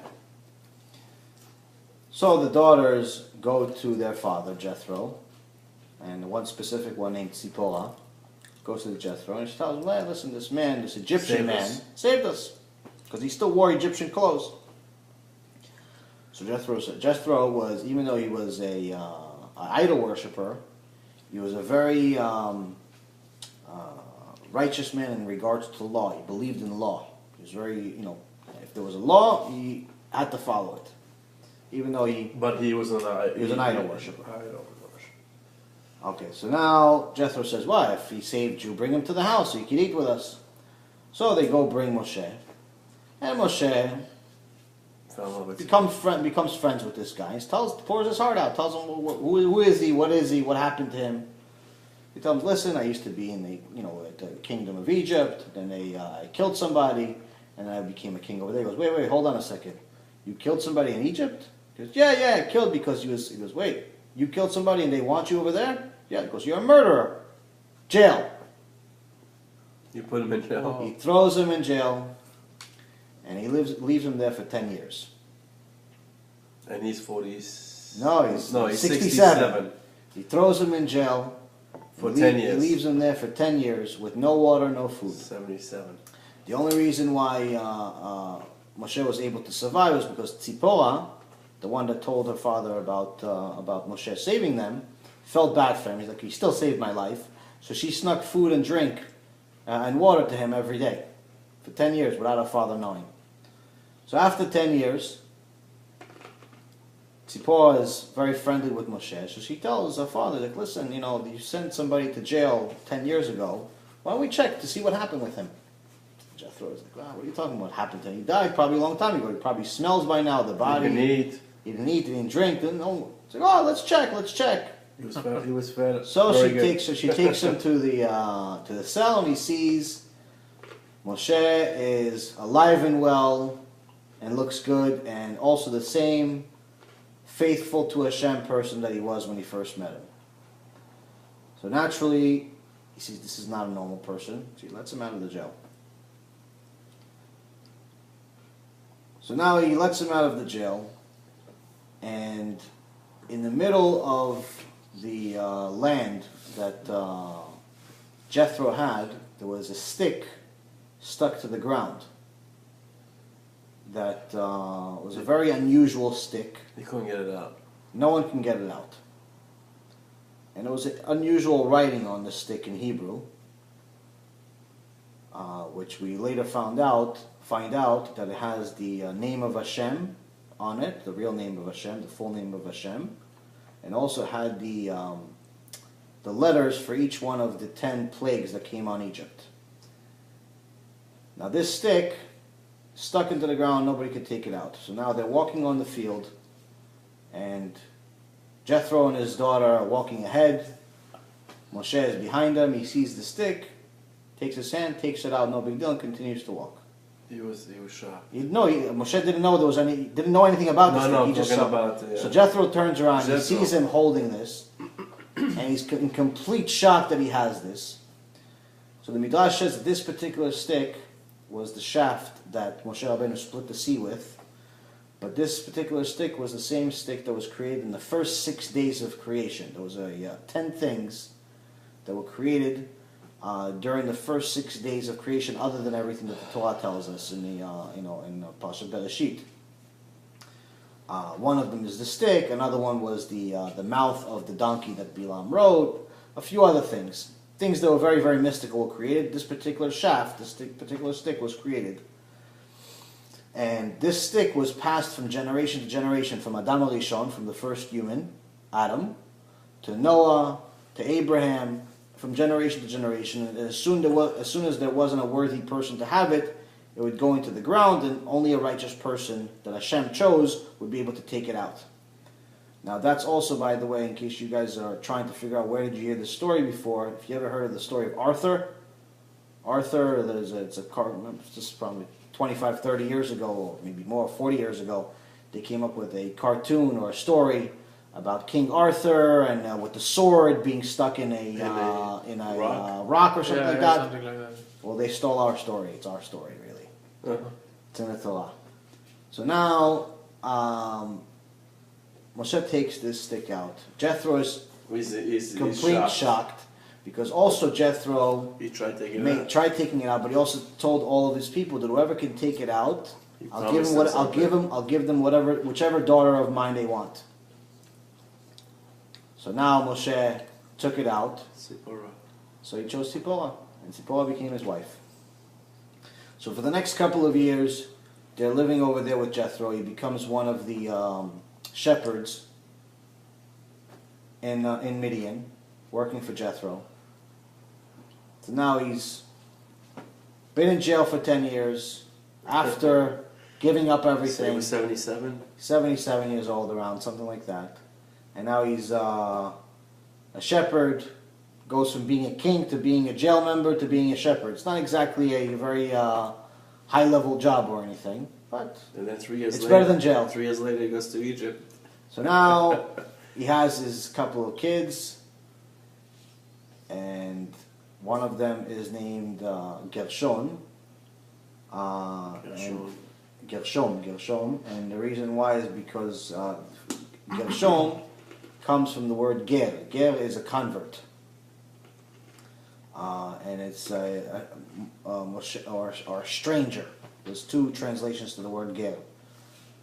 So the daughters go to their father Jethro, and one specific one named Tzipporah goes to the Jethro, and she tells him, "Hey, listen, this Egyptian man, saved us, because he still wore Egyptian clothes." So Jethro was, even though he was an idol worshiper, he was a very righteous man in regards to law. He believed in law. He was very, if there was a law, he had to follow it, even though But he was an idol worshiper. Okay, so now Jethro says, "Well, if he saved you, bring him to the house so he can eat with us." So they go bring Moshe, and Moshe becomes friends with this guy. He pours his heart out, tells him who is he, what is he, what happened to him. He tells him, "Listen, I used to be in the kingdom of Egypt. Then I killed somebody, and I became a king over there." He goes, "Wait, hold on a second. You killed somebody in Egypt?" He goes, "Yeah, I killed because he goes, "Wait, you killed somebody and they want you over there?" "Yeah," because "You're a murderer. Jail." You put him in jail. He throws him in jail, and he leaves him there for 10 years. And he's 40. No, he's 67. He throws him in jail For 10 years. He leaves him there for 10 years with no water, no food. 77. The only reason why Moshe was able to survive was because Tzipporah, the one that told her father about Moshe saving them, felt bad for him. He's like, "He still saved my life." So she snuck food and drink and water to him every day for 10 years without her father knowing. So after 10 years, Tzipporah is very friendly with Moshe. So she tells her father, like, "Listen, you sent somebody to jail 10 years ago. Why don't we check to see what happened with him?" Jethro is like, "Wow, what are you talking about? What happened to him? He died probably a long time ago. He probably smells by now, the body. He didn't eat. He didn't drink. It's like, "Oh, let's check. He was fed. So she takes him to the cell, and he sees Moshe is alive and well and looks good, and also the same faithful to Hashem person that he was when he first met him. So naturally, he sees this is not a normal person, so he lets him out of the jail. So now he lets him out of the jail, and in the middle of the land that Jethro had, there was a stick stuck to the ground that was a very unusual stick. He couldn't get it out. No one can get it out. And there was an unusual writing on the stick in Hebrew, which we later find out that it has the name of Hashem on it, the real name of Hashem, the full name of Hashem, and also had the letters for each one of the 10 plagues that came on Egypt. Now this stick stuck into the ground, nobody could take it out. So now they're walking on the field, and Jethro and his daughter are walking ahead, Moshe is behind him. He sees the stick, takes his hand, takes it out, no big deal, and continues to walk. He was shocked. Moshe didn't know didn't know anything about this. No, He just talking saw. about. So Jethro turns around, he Jethro. sees him holding this, and he's in complete shock that he has this. So the Midrash says that this particular stick was the shaft that Moshe Rabbeinu split the sea with, but this particular stick was the same stick that was created in the first 6 days of creation. There was 10 things that were created during the first 6 days of creation, other than everything that the Torah tells us in the in parashat Bereshit. One of them is the stick. Another one was the mouth of the donkey that Bilam rode. A few other things that were very, very mystical were created. This particular shaft, particular stick, was created, and this stick was passed from generation to generation, from Adam Arishon, from the first human, Adam, to Noah, to Abraham, from generation to generation. And as soon as there wasn't a worthy person to have it, it would go into the ground, and only a righteous person that Hashem chose would be able to take it out. Now that's also, by the way, in case you guys are trying to figure out where did you hear this story before, if you ever heard of the story of Arthur, it's just probably 25, 30 years ago, or maybe more, 40 years ago, they came up with a cartoon or a story about King Arthur and with the sword being stuck in a rock or something like that. Something like that. Well, they stole our story. It's our story, really. Uh-huh. It's in the Torah. So now, Moshe takes this stick out. Jethro is He's complete shocked, because also Jethro He tried taking it out. tried taking it out, but he also told all of his people that whoever can take it out, I'll give them whichever daughter of mine they want. So now Moshe took it out. Zipporah. So he chose Zipporah, and Zipporah became his wife. So for the next couple of years, they're living over there with Jethro. He becomes one of the shepherds in Midian, working for Jethro. So now he's been in jail for 10 years after giving up So he everything. was 77. 77 years old, around, something like that. And now he's a shepherd, goes from being a king to being a jail member to being a shepherd. It's not exactly a very high-level job or anything, but And then 3 years it's later. better than jail. 3 years later, he goes to Egypt. So now he has his couple of kids, and one of them is named Gershon. Gershom. And the reason why is because Gershom comes from the word ger. Ger is a convert. And it's or stranger. There's two translations to the word ger.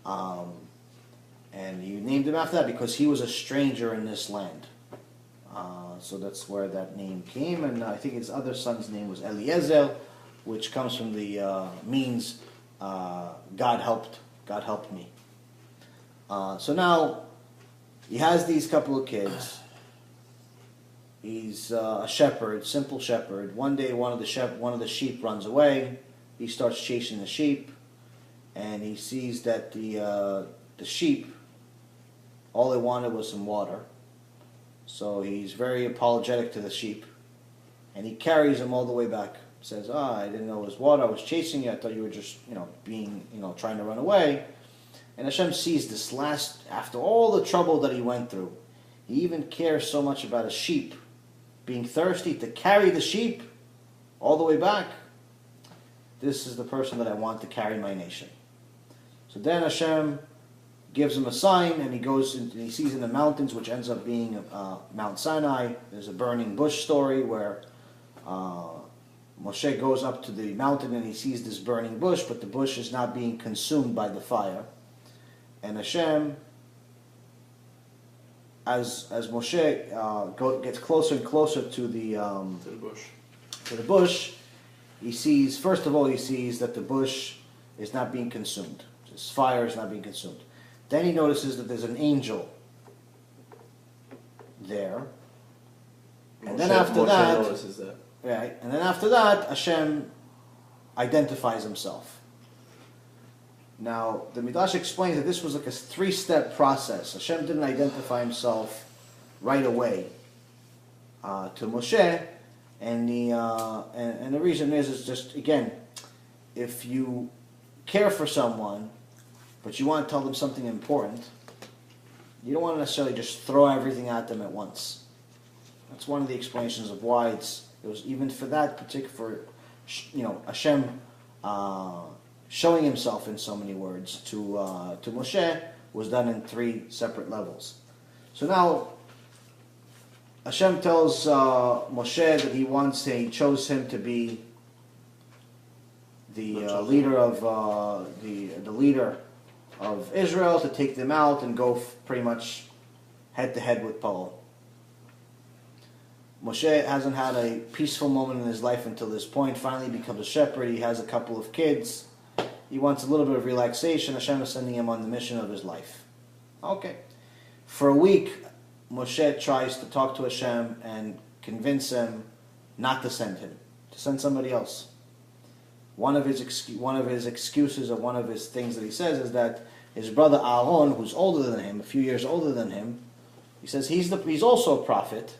And you named him after that because he was a stranger in this land. So that's where that name came. And I think his other son's name was Eliezer, which comes from the means God helped me. So now he has these couple of kids. He's a shepherd, simple shepherd. One day, one of the sheep runs away. He starts chasing the sheep, and he sees that the sheep, all they wanted was some water. So he's very apologetic to the sheep, and he carries them all the way back. Says, I didn't know it was water. I was chasing you. I thought you were just, trying to run away. And Hashem sees this after all the trouble that he went through, he even cares so much about a sheep being thirsty to carry the sheep all the way back. This is the person that I want to carry my nation. So then Hashem gives him a sign, and he goes and he sees in the mountains, which ends up being Mount Sinai. There's a burning bush story where Moshe goes up to the mountain and he sees this burning bush, but the bush is not being consumed by the fire. And Hashem, as Moshe gets closer and closer to the bush, he sees that the bush is not being consumed. This fire is not being consumed. Then he notices that there's an angel there. And then after that, notices that. right? And then after that, Hashem identifies himself. Now, the Midrash explains that this was like a 3-step process. Hashem didn't identify himself right away. to Moshe, and the reason is just, again, if you care for someone, but you want to tell them something important, you don't want to necessarily just throw everything at them at once. That's one of the explanations of why it was even for that particular, Hashem showing himself in so many words to Moshe was done in 3 separate levels. So now Hashem tells Moshe that he chose him to be the leader of the leader of Israel, to take them out and go pretty much head to head with Paro. Moshe hasn't had a peaceful moment in his life until this point. Finally, he becomes a shepherd. He has a couple of kids. He wants a little bit of relaxation. Hashem is sending him on the mission of his life. Okay. For a week, Moshe tries to talk to Hashem and convince him not to send him, to send somebody else. One of his excuses, or one of his things that he says, is that his brother Aaron, who's older than him, a few years older than him, he says he's also a prophet,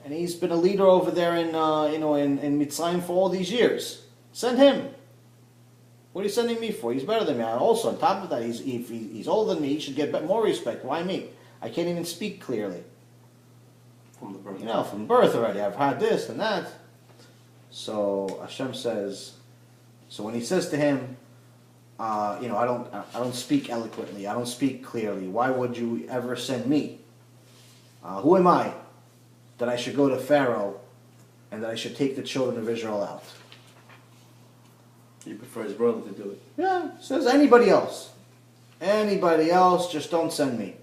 and he's been a leader over there in Mitzrayim for all these years. Send him. What are you sending me for? He's better than me. Also, on top of that, he's older than me. He should get more respect. Why me? I can't even speak clearly. From the birth. From birth already. I've had this and that. So Hashem says. So when he says to him, I don't speak eloquently. I don't speak clearly. Why would you ever send me? Who am I that I should go to Pharaoh and that I should take the children of Israel out? He prefers his brother to do it. Yeah, says anybody else. Anybody else, just don't send me.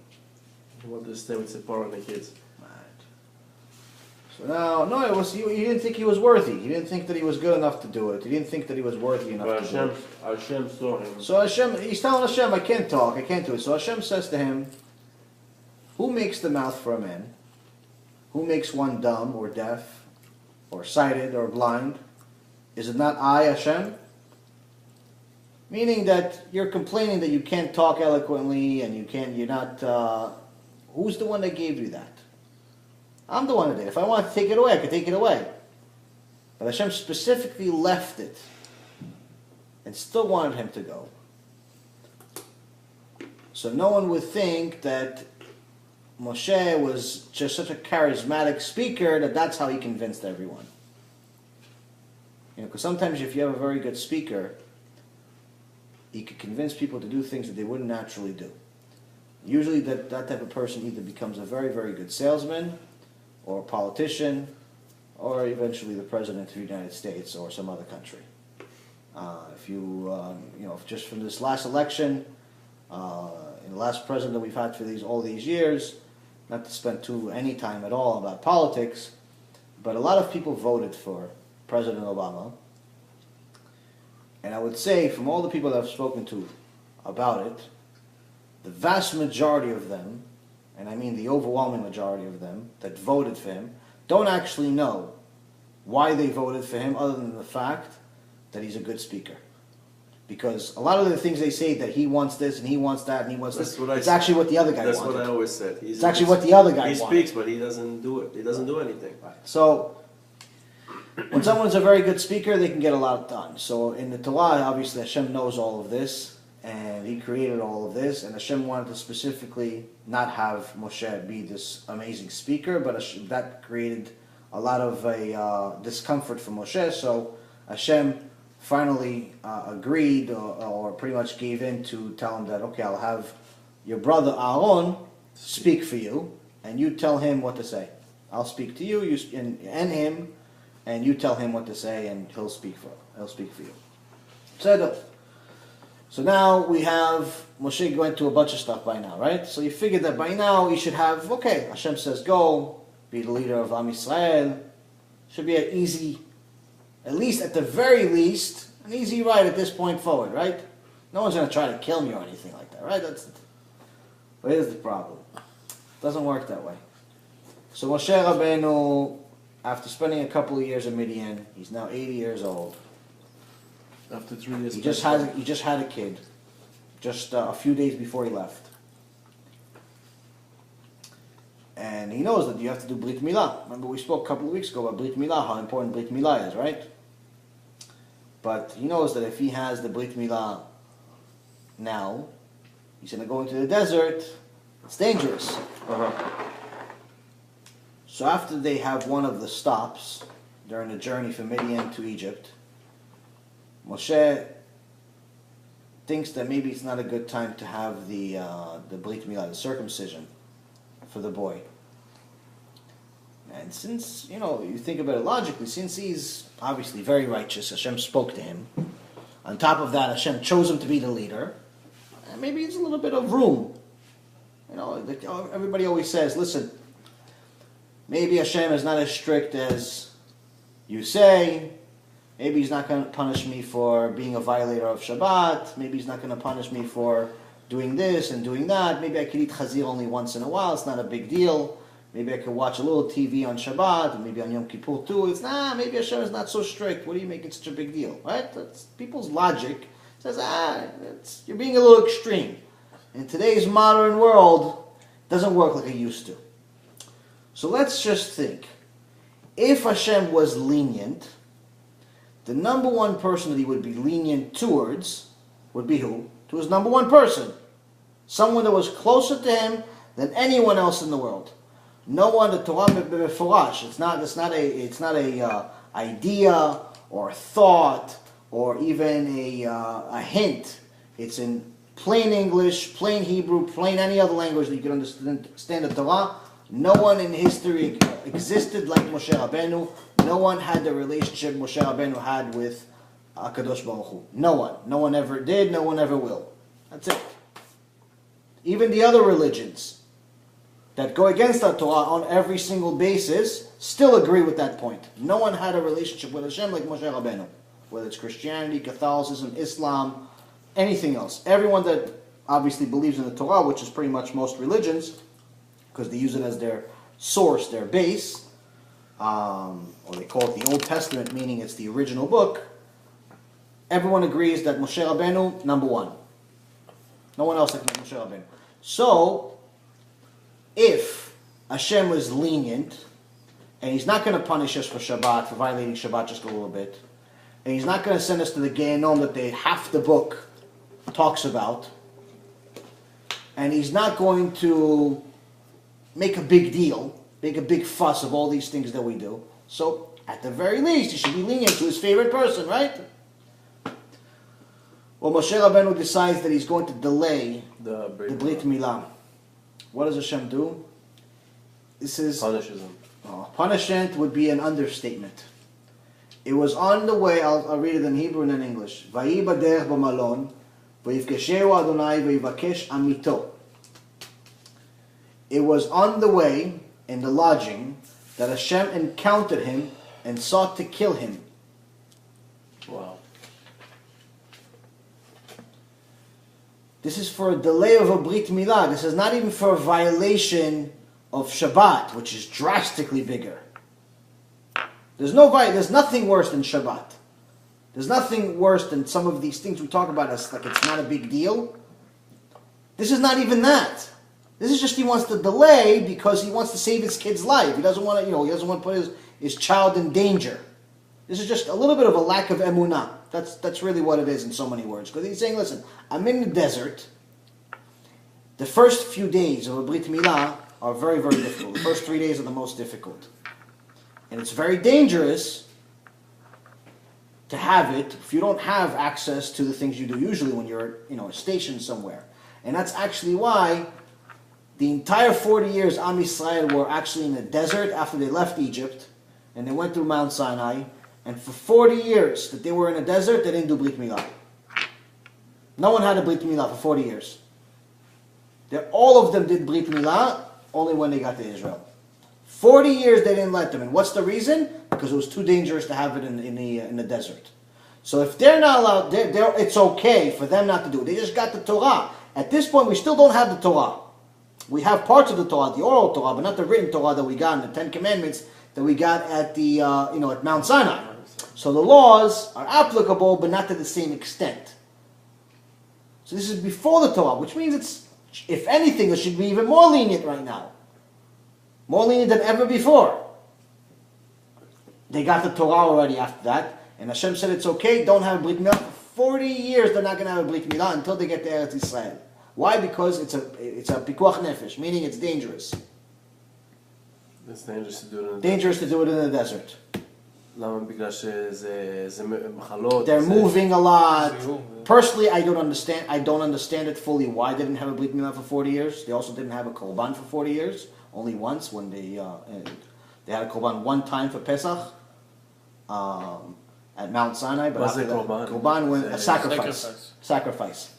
He wanted to stay with Sephora and the kids. Right. So now, it was he didn't think he was worthy. He didn't think that he was good enough to do it. He didn't think that he was worthy enough to do it. Hashem saw him. So he's telling Hashem, I can't talk, I can't do it. So Hashem says to him, who makes the mouth for a man? Who makes one dumb or deaf or sighted or blind? Is it not I, Hashem? Meaning that you're complaining that you can't talk eloquently and you're not, who's the one that gave you that? I'm the one that did. If I want to take it away, I could take it away. But Hashem specifically left it and still wanted him to go. So no one would think that Moshe was just such a charismatic speaker that that's how he convinced everyone. Because sometimes if you have a very good speaker, he could convince people to do things that they wouldn't naturally do. Usually that type of person either becomes a very, very good salesman, or a politician, or eventually the president of the United States or some other country. Just from this last election, in the last president that we've had for all these years, not to spend any time at all about politics, but a lot of people voted for President Obama. And I would say, from all the people that I've spoken to about it, the vast majority of them, and I mean the overwhelming majority of them that voted for him, don't actually know why they voted for him other than the fact that he's a good speaker. Because a lot of the things they say that he wants this and he wants that and he wants this, it's actually what the other guy wanted. That's what I always said. It's actually what the other guy wanted. He speaks, but he doesn't do it. He doesn't do anything. Right. So when someone's a very good speaker, they can get a lot done. So in the Torah, obviously Hashem knows all of this, and he created all of this, and Hashem wanted to specifically not have Moshe be this amazing speaker, but that created a lot of discomfort for Moshe, so Hashem finally agreed or pretty much gave in to tell him that, okay, I'll have your brother Aaron speak for you, and you tell him what to say. I'll speak to you and him, and you tell him what to say, and he'll speak for you. So now we have Moshe went to a bunch of stuff by now, right? So you figured that by now he should have, okay, Hashem says go, be the leader of Am Yisrael. Should be an easy, at least at the very least, an easy ride at this point forward, right? No one's going to try to kill me or anything like that, right? But here's the problem. It doesn't work that way. So Moshe Rabbeinu, after spending a couple of years in Midian, he's now 80 years old. After 3 years, He just had a kid, just a few days before he left, And he knows that you have to do Brit Milah. Remember we spoke a couple of weeks ago about Brit Milah, how important Brit Milah is, right? But he knows that if he has the Brit Milah now, he's going to go into the desert, it's dangerous. So after they have one of the stops during the journey from Midian to Egypt, Moshe thinks that maybe it's not a good time to have the Brit Milah, the circumcision, for the boy. And since, you think about it logically, since he's obviously very righteous, Hashem spoke to him. On top of that, Hashem chose him to be the leader. And maybe it's a little bit of room. Everybody always says, listen, maybe Hashem is not as strict as you say. Maybe he's not going to punish me for being a violator of Shabbat. Maybe he's not going to punish me for doing this and doing that. Maybe I could eat chazir only once in a while. It's not a big deal. Maybe I could watch a little TV on Shabbat, and maybe on Yom Kippur too. Maybe Hashem is not so strict. What do you make it such a big deal? Right? That's people's logic. Says, you're being a little extreme. In today's modern world, it doesn't work like it used to. So let's just think. If Hashem was lenient, the number one person that he would be lenient towards would be who? To his number one person. Someone that was closer to him than anyone else in the world. No one, the Torah b'mefurash. It's not a idea or a thought or even a hint. It's in plain English, plain Hebrew, plain any other language that you can understand the Torah. No one in history existed like Moshe Rabbeinu. No one had the relationship Moshe Rabbeinu had with HaKadosh Baruch Hu. No one. No one ever did. No one ever will. That's it. Even the other religions that go against the Torah on every single basis still agree with that point. No one had a relationship with Hashem like Moshe Rabbeinu. Whether it's Christianity, Catholicism, Islam, anything else. Everyone that obviously believes in the Torah, which is pretty much most religions, because they use it as their source, their base, or they call it the Old Testament, meaning it's the original book. Everyone agrees that Moshe Rabbeinu, number one. No one else like Moshe Rabbeinu. So, if Hashem was lenient, and he's not going to punish us for Shabbat, for violating Shabbat just a little bit, and he's not going to send us to the Gehenom that half the book talks about, and he's not going to make a big deal, make a big fuss of all these things that we do. So, at the very least, he should be lenient to his favorite person, right? Well, Moshe Rabbeinu decides that he's going to delay the Brit Milah. What does Hashem do? This is Punishes him. Punishment would be an understatement. It was on the way. I'll read it in Hebrew and in English. Vayi b'derech b'malon, v'yivkesheu Adonai v'yivakesh amito. It was on the way in the lodging that Hashem encountered him and sought to kill him. Wow. This is for a delay of a Brit Milah. This is not even for a violation of Shabbat, which is drastically bigger. There's nothing worse than Shabbat. There's nothing worse than some of these things we talk about as like it's not a big deal. This is not even that. This is just he wants to delay because he wants to save his kid's life. He doesn't want to, he doesn't want to put his child in danger. This is just a little bit of a lack of emunah. That's really what it is in so many words. Because he's saying, listen, I'm in the desert. The first few days of a Brit Milah are very, very difficult. The first 3 days are the most difficult. And it's very dangerous to have it if you don't have access to the things you do usually when you're, stationed somewhere. And that's actually why the entire 40 years Am Yisrael were actually in the desert after they left Egypt. And they went through Mount Sinai. And for 40 years that they were in a desert, they didn't do Brit Milah. No one had a Brit Milah for 40 years. All of them did Brit Milah only when they got to Israel. 40 years they didn't let them. And what's the reason? Because it was too dangerous to have it in the desert. So if they're not allowed, it's okay for them not to do it. They just got the Torah. At this point, we still don't have the Torah. We have parts of the Torah, the oral Torah, but not the written Torah that we got in the Ten Commandments that we got at the at Mount Sinai. So the laws are applicable, but not to the same extent. So this is before the Torah, which means if anything, it should be even more lenient right now. More lenient than ever before. They got the Torah already after that, and Hashem said it's okay, don't have a Brit Milah. For 40 years they're not going to have a Brit Milah until they get to Eretz Yisrael. Why? Because it's a pikuach nefesh, meaning it's dangerous. It's dangerous to do it in the Dangerous to do it in the desert. למה? בגלל שזה מחלות. They're moving a lot. זיהום. Personally, I don't understand it fully why they didn't have a Brit Milah for 40 years. They also didn't have a Korban for 40 years. Only once when they had a Korban one time for Pesach at Mount Sinai. But What's after the that, Korban? Korban was a sacrifice.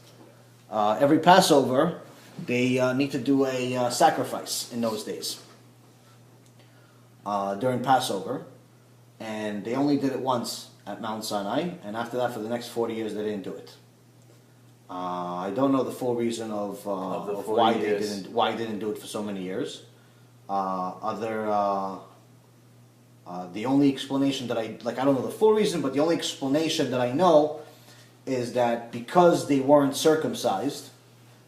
Every Passover, they need to do a sacrifice in those days during Passover. And they only did it once at Mount Sinai, and after that, for the next 40 years, they didn't do it. I don't know the full reason of why they didn't do it for so many years. The only explanation that I don't know the full reason, but the only explanation that I know is that because they weren't circumcised,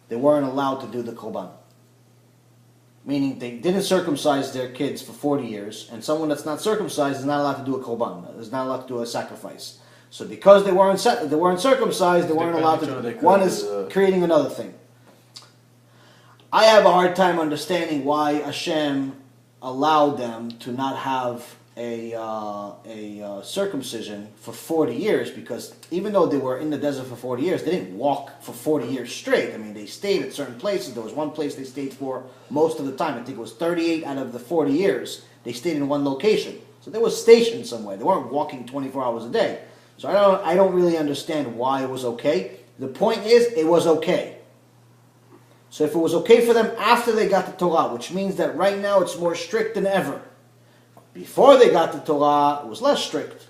they weren't allowed to do the korban. Meaning they didn't circumcise their kids for 40 years, and someone that's not circumcised is not allowed to do a korban, is not allowed to do a sacrifice. So because they weren't circumcised, they weren't allowed to do it. One is creating another thing. I have a hard time understanding why Hashem allowed them to not have a circumcision for 40 years, because even though they were in the desert for 40 years, they didn't walk for 40 years straight. I mean, they stayed at certain places. There was one place they stayed for most of the time. I think it was 38 out of the 40 years they stayed in one location. So they were stationed somewhere. They weren't walking 24 hours a day. So I don't really understand why it was okay. The point is, it was okay. So if it was okay for them after they got the Torah, which means that right now it's more strict than ever. Before they got the Torah, it was less strict.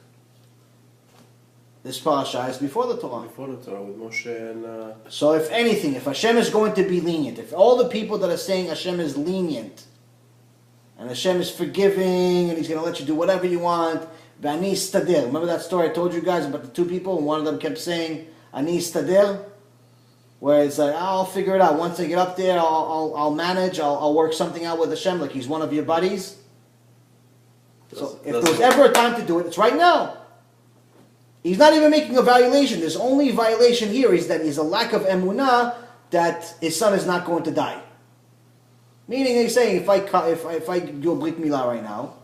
This parasha is before the Torah. Before the Torah with Moshe and... So if anything, if Hashem is going to be lenient, if all the people that are saying Hashem is lenient, and Hashem is forgiving, and He's going to let you do whatever you want, Ani stadir. Remember that story I told you guys about the two people, and one of them kept saying, Ani stadir? Where it's like, I'll figure it out. Once I get up there, I'll manage, I'll work something out with Hashem, like He's one of your buddies. So if there was ever a time to do it, it's right now. He's not even making a violation. There's only violation here is that he's a lack of emunah that his son is not going to die. Meaning he's saying if I do a brit milah right now,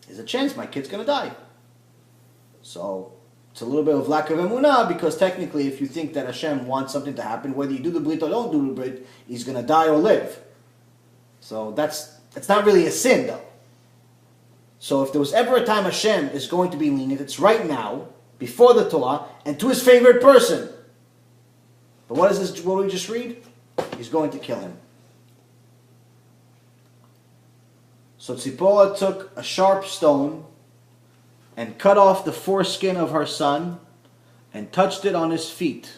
there's a chance my kid's going to die. So it's a little bit of lack of emunah, because technically if you think that Hashem wants something to happen, whether you do the brit or don't do the brit, he's going to die or live. So it's not really a sin though. So if there was ever a time Hashem is going to be lenient, it's right now, before the Torah, and to His favorite person. But what is this? What we just read? He's going to kill him. So Tzipporah took a sharp stone and cut off the foreskin of her son and touched it on his feet,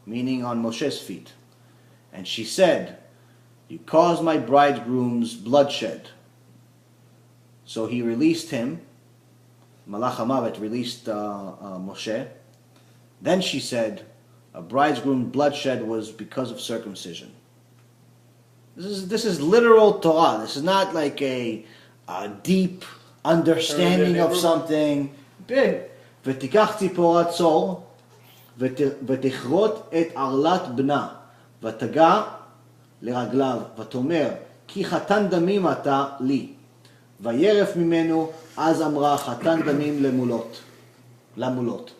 meaning on Moshe's feet. And she said, "You caused my bridegroom's bloodshed." So he released him. Malach HaMavet released Moshe. Then she said, "A bridegroom's bloodshed was because of circumcision." This is literal Torah. This is not like a deep understanding of something big. ותיקח ציפורה צור ותכרות את ערלת בנה ותגע לרגליו ותאמר כי חתן דמים אתה לי וירף ממנו אז אמרה חתן דמים למולות.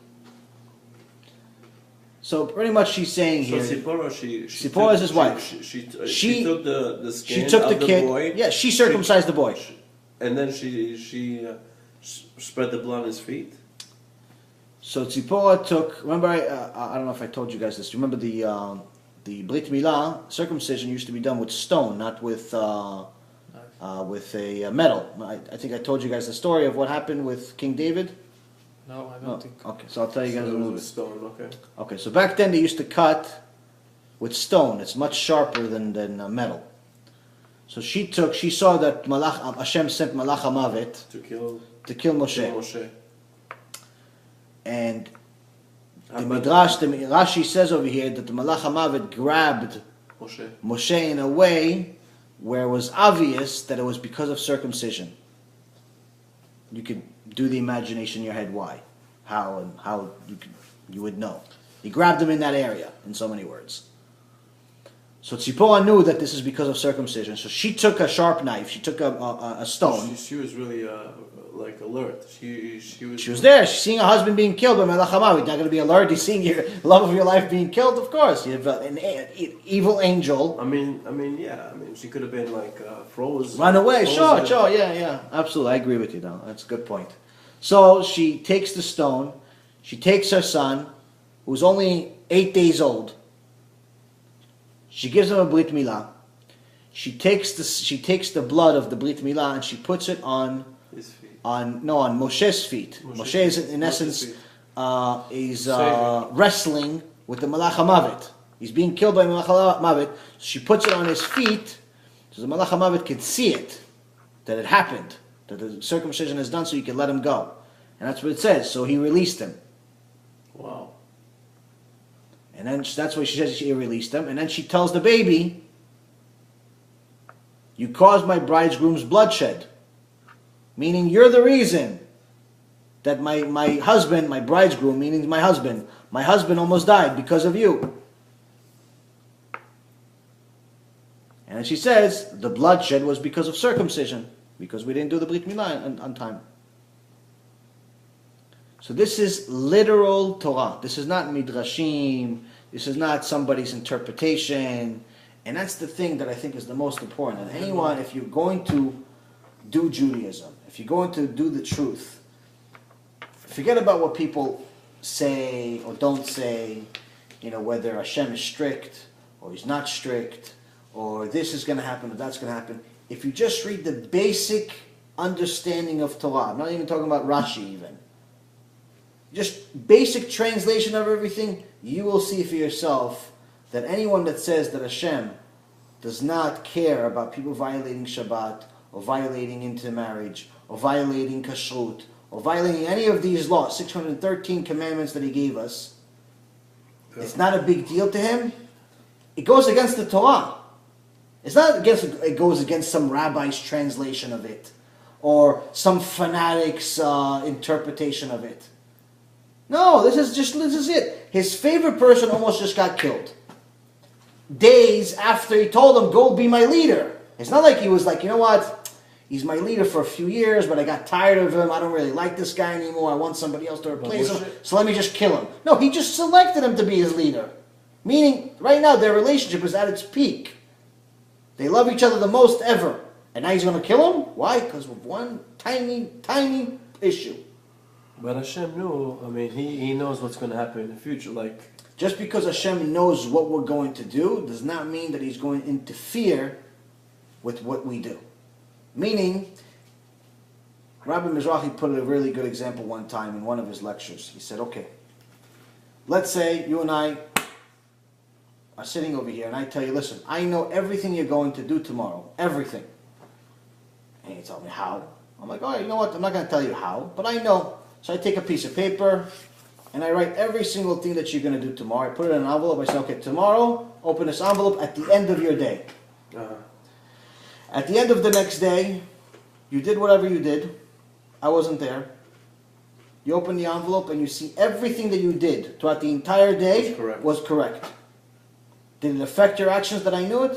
So pretty much she's saying here. So Tzipporah is his wife. She took the skin she took of the kid. boy. Yeah, she circumcised the boy. And then she spread the blood on his feet. So Tzipporah took. Remember, I don't know if I told you guys this. Remember the Brit Milah circumcision used to be done with stone, not with a metal. I think I told you guys the story of what happened with King David. No, I don't think. Okay, so I'll tell you guys a little bit. Stone, okay. Okay, so back then they used to cut with stone. It's much sharper than metal. So she saw that Hashem sent Malach HaMavet to kill Moshe. And the Rashi says over here that the Malach HaMavet grabbed Moshe in a way where it was obvious that it was because of circumcision. You could do the imagination in your head why, how, and how you would know. He grabbed him in that area, in so many words. So Tzipora knew that this is because of circumcision. So she took a sharp knife. She took a stone. She was really like alert. She was there. She's seeing a husband being killed by Melech Hamav. You're not going to be alert. You're seeing your love of your life being killed. Of course, you have an evil angel. I mean, yeah. I mean, she could have been like froze. Run away. Sure. Yeah. Absolutely. I agree with you, though. That's a good point. So she takes the stone. She takes her son, who's only 8 days old. She gives him a brit milah. She takes the blood of the brit milah and she puts it on his feet. On Moshe's feet. Moshe is in essence wrestling with the Malach HaMavet. He's being killed by Malach HaMavet. She puts it on his feet so the Malach HaMavet can see it, that it happened, that the circumcision is done, so you can let him go. And that's what it says. So he released him. Wow. And then that's why she says she released him. And then she tells the baby, you caused my bridegroom's bloodshed. Meaning you're the reason that my husband, my bridegroom, meaning my husband almost died because of you. And then she says, the bloodshed was because of circumcision. Because we didn't do the Brit Milah on time. So this is literal Torah. This is not midrashim. This is not somebody's interpretation. And that's the thing that I think is the most important. And anyone, if you're going to do Judaism, if you're going to do the truth, forget about what people say or don't say, whether Hashem is strict or he's not strict, or this is going to happen or that's going to happen. If you just read the basic understanding of Torah, I'm not even talking about Rashi even, just basic translation of everything, you will see for yourself that anyone that says that Hashem does not care about people violating Shabbat, or violating intermarriage, or violating kashrut, or violating any of these laws, 613 commandments that he gave us, it's not a big deal to him. It goes against the Torah. It's not against, it goes against some rabbi's translation of it, or some fanatic's interpretation of it. No, this is it. His favorite person almost just got killed. Days after he told him, go be my leader. It's not like he was like, you know what, he's my leader for a few years, but I got tired of him. I don't really like this guy anymore. I want somebody else to replace him, so let me just kill him. No, he just selected him to be his leader. Meaning, right now, their relationship is at its peak. They love each other the most ever. And now he's going to kill him? Why? Because of one tiny, tiny issue. But Hashem knew, he knows what's going to happen in the future. Just because Hashem knows what we're going to do does not mean that he's going to interfere with what we do. Meaning, Rabbi Mizrahi put a really good example one time in one of his lectures. He said, okay, let's say you and I are sitting over here and I tell you, listen, I know everything you're going to do tomorrow. Everything. And you tell me how. I'm like, all right, you know what? I'm not going to tell you how, but I know. So I take a piece of paper and I write every single thing that you're going to do tomorrow. I put it in an envelope. I say, okay, tomorrow, open this envelope at the end of your day. At the end of the next day, you did whatever you did. I wasn't there. You open the envelope and you see everything that you did throughout the entire day was correct. Did it affect your actions that I knew it?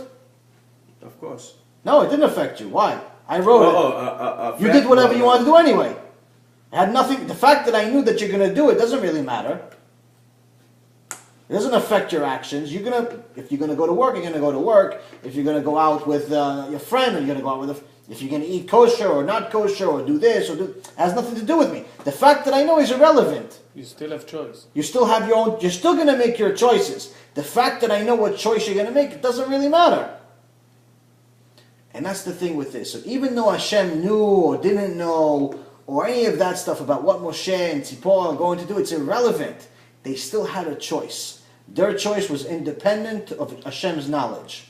Of course. No, it didn't affect you. Why? I wrote it. You did whatever you wanted to do anyway. It had nothing. The fact that I knew that you're going to do it doesn't really matter. It doesn't affect your actions. If you're going to go to work, you're going to go to work. If you're going to go out with your friend, you're going to go out with if you're going to eat kosher or not kosher or do this or do, it has nothing to do with me. The fact that I know is irrelevant. You still have choice. You still have your own. You're still going to make your choices. The fact that I know what choice you're going to make, it doesn't really matter. And that's the thing with this. So even though Hashem knew or didn't know or any of that stuff about what Moshe and Tzipora are going to do, it's irrelevant. They still had a choice. Their choice was independent of Hashem's knowledge.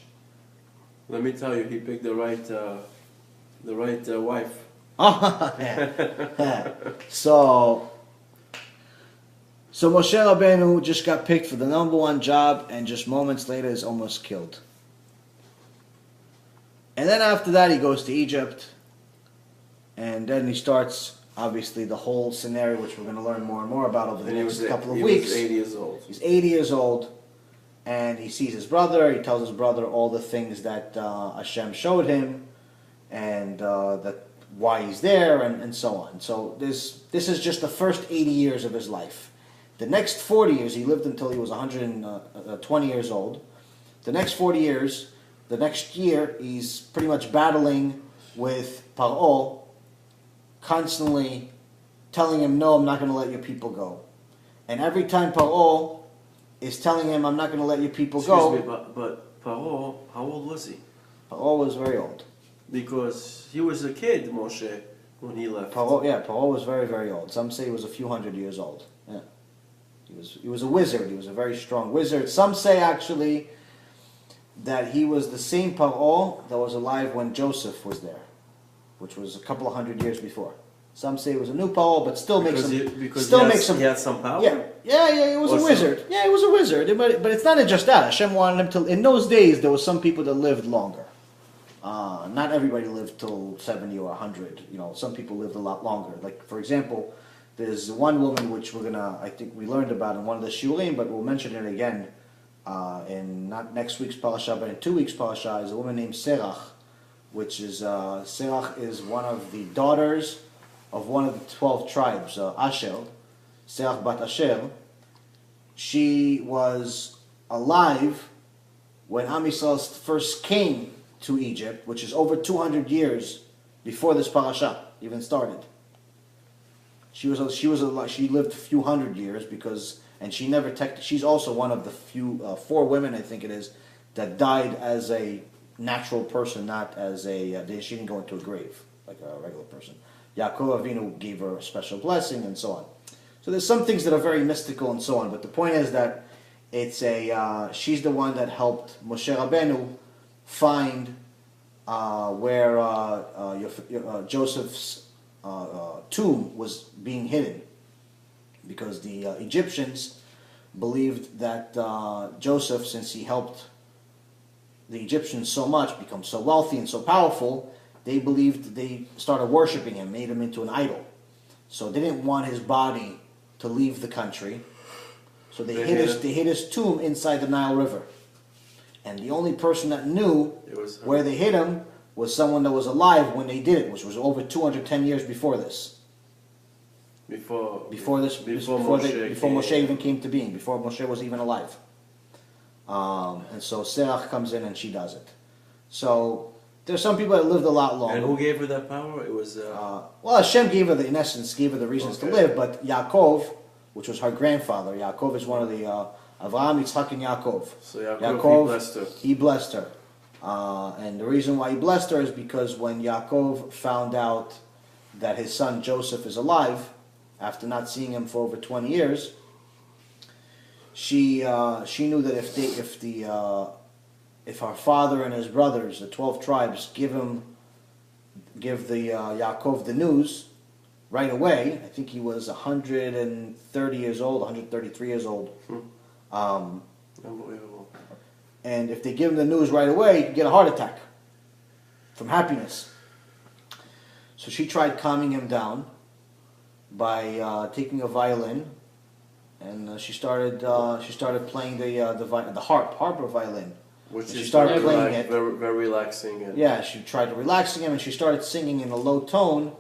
Let me tell you, he picked the right wife. So Moshe Rabbeinu just got picked for the number one job, and just moments later is almost killed. And then after that, he goes to Egypt, and then he starts, obviously, the whole scenario, which we're going to learn more and more about over the next couple of weeks. He was 80 years old. He's 80 years old, and he sees his brother. He tells his brother all the things that Hashem showed him, and that why he's there, and so on. So this is just the first 80 years of his life. The next 40 years, he lived until he was 120 years old. The next 40 years, the next year, he's pretty much battling with Paro, constantly telling him, no, I'm not going to let your people go. And every time Paro is telling him, I'm not going to let your people go. Excuse me, but Paro, how old was he? Paro was very old. Because he was a kid, Moshe, when he left. Paro was very, very old. Some say he was a few hundred years old. Yeah. He was a wizard. He was a very strong wizard. Some say, actually, that he was the same Paro that was alive when Joseph was there, which was a couple of hundred years before. Some say it was a new Paro, but still makes him. He had some power. Yeah. He was a wizard. Yeah, he was a wizard. But it's not just that. Hashem wanted him to. In those days, there was some people that lived longer. Not everybody lived till 70 or 100. Some people lived a lot longer. Like, for example, there's one woman which I think we learned about in one of the shiurim, but we'll mention it again in not next week's parasha, but in 2 weeks' parasha, is a woman named Serach, which is Serach is one of the daughters of one of the 12 tribes, Asher, Serach bat Asher. She was alive when Am Yisrael first came to Egypt, which is over 200 years before this parasha even started. She lived a few hundred years and she never she's also one of the few 4 women, I think it is, that died as a natural person, not as she didn't go into a grave like a regular person. Yaakov Avinu gave her a special blessing and so on. So there's some things that are very mystical and so on, but the point is that she's the one that helped Moshe Rabbeinu find where Joseph's tomb was being hidden, because the Egyptians believed that Joseph, since he helped the Egyptians so much, become so wealthy and so powerful, they believed they started worshiping him, made him into an idol. So they didn't want his body to leave the country, so they hid his tomb inside the Nile River. And the only person that knew where they hid him was someone that was alive when they did it, which was over 210 years before this. Before Moshe even came to being, before Moshe was even alive. And so Serach comes in and she does it. So there's some people that lived a lot longer. And who gave her that power? It was... Hashem gave her the reasons to live, but Yaakov, which was her grandfather, Yaakov is one of the... Avraham, Yitzhak, and Yaakov. So Yaakov, he blessed her. And the reason why he blessed her is because when Yaakov found out that his son Joseph is alive, after not seeing him for over 20 years, she knew that if her father and his brothers, the 12 tribes, give Yaakov the news right away, I think he was 130 years old, 133 years old. Unbelievable. And if they give him the news right away, he could get a heart attack from happiness. So she tried calming him down by taking a violin, and she started playing the harp or violin. Which she started playing it. Very, very relaxing. Yeah, she tried to relaxing him, and she started singing in a low tone.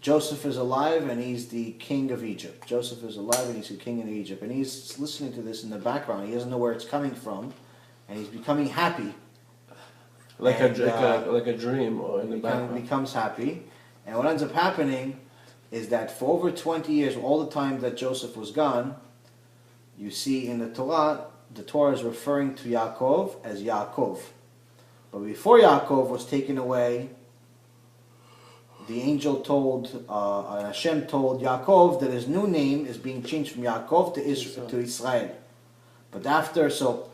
Joseph is alive and he's the king of Egypt. Joseph is alive and he's the king of Egypt. And he's listening to this in the background. He doesn't know where it's coming from. And he's becoming happy. Like a dream or in the background. Becomes happy. And what ends up happening is that for over 20 years, all the time that Joseph was gone, you see in the Torah is referring to Yaakov as Yaakov. But before Yaakov was taken away, the angel Hashem told Yaakov that his new name is being changed from Yaakov to Israel. But after, so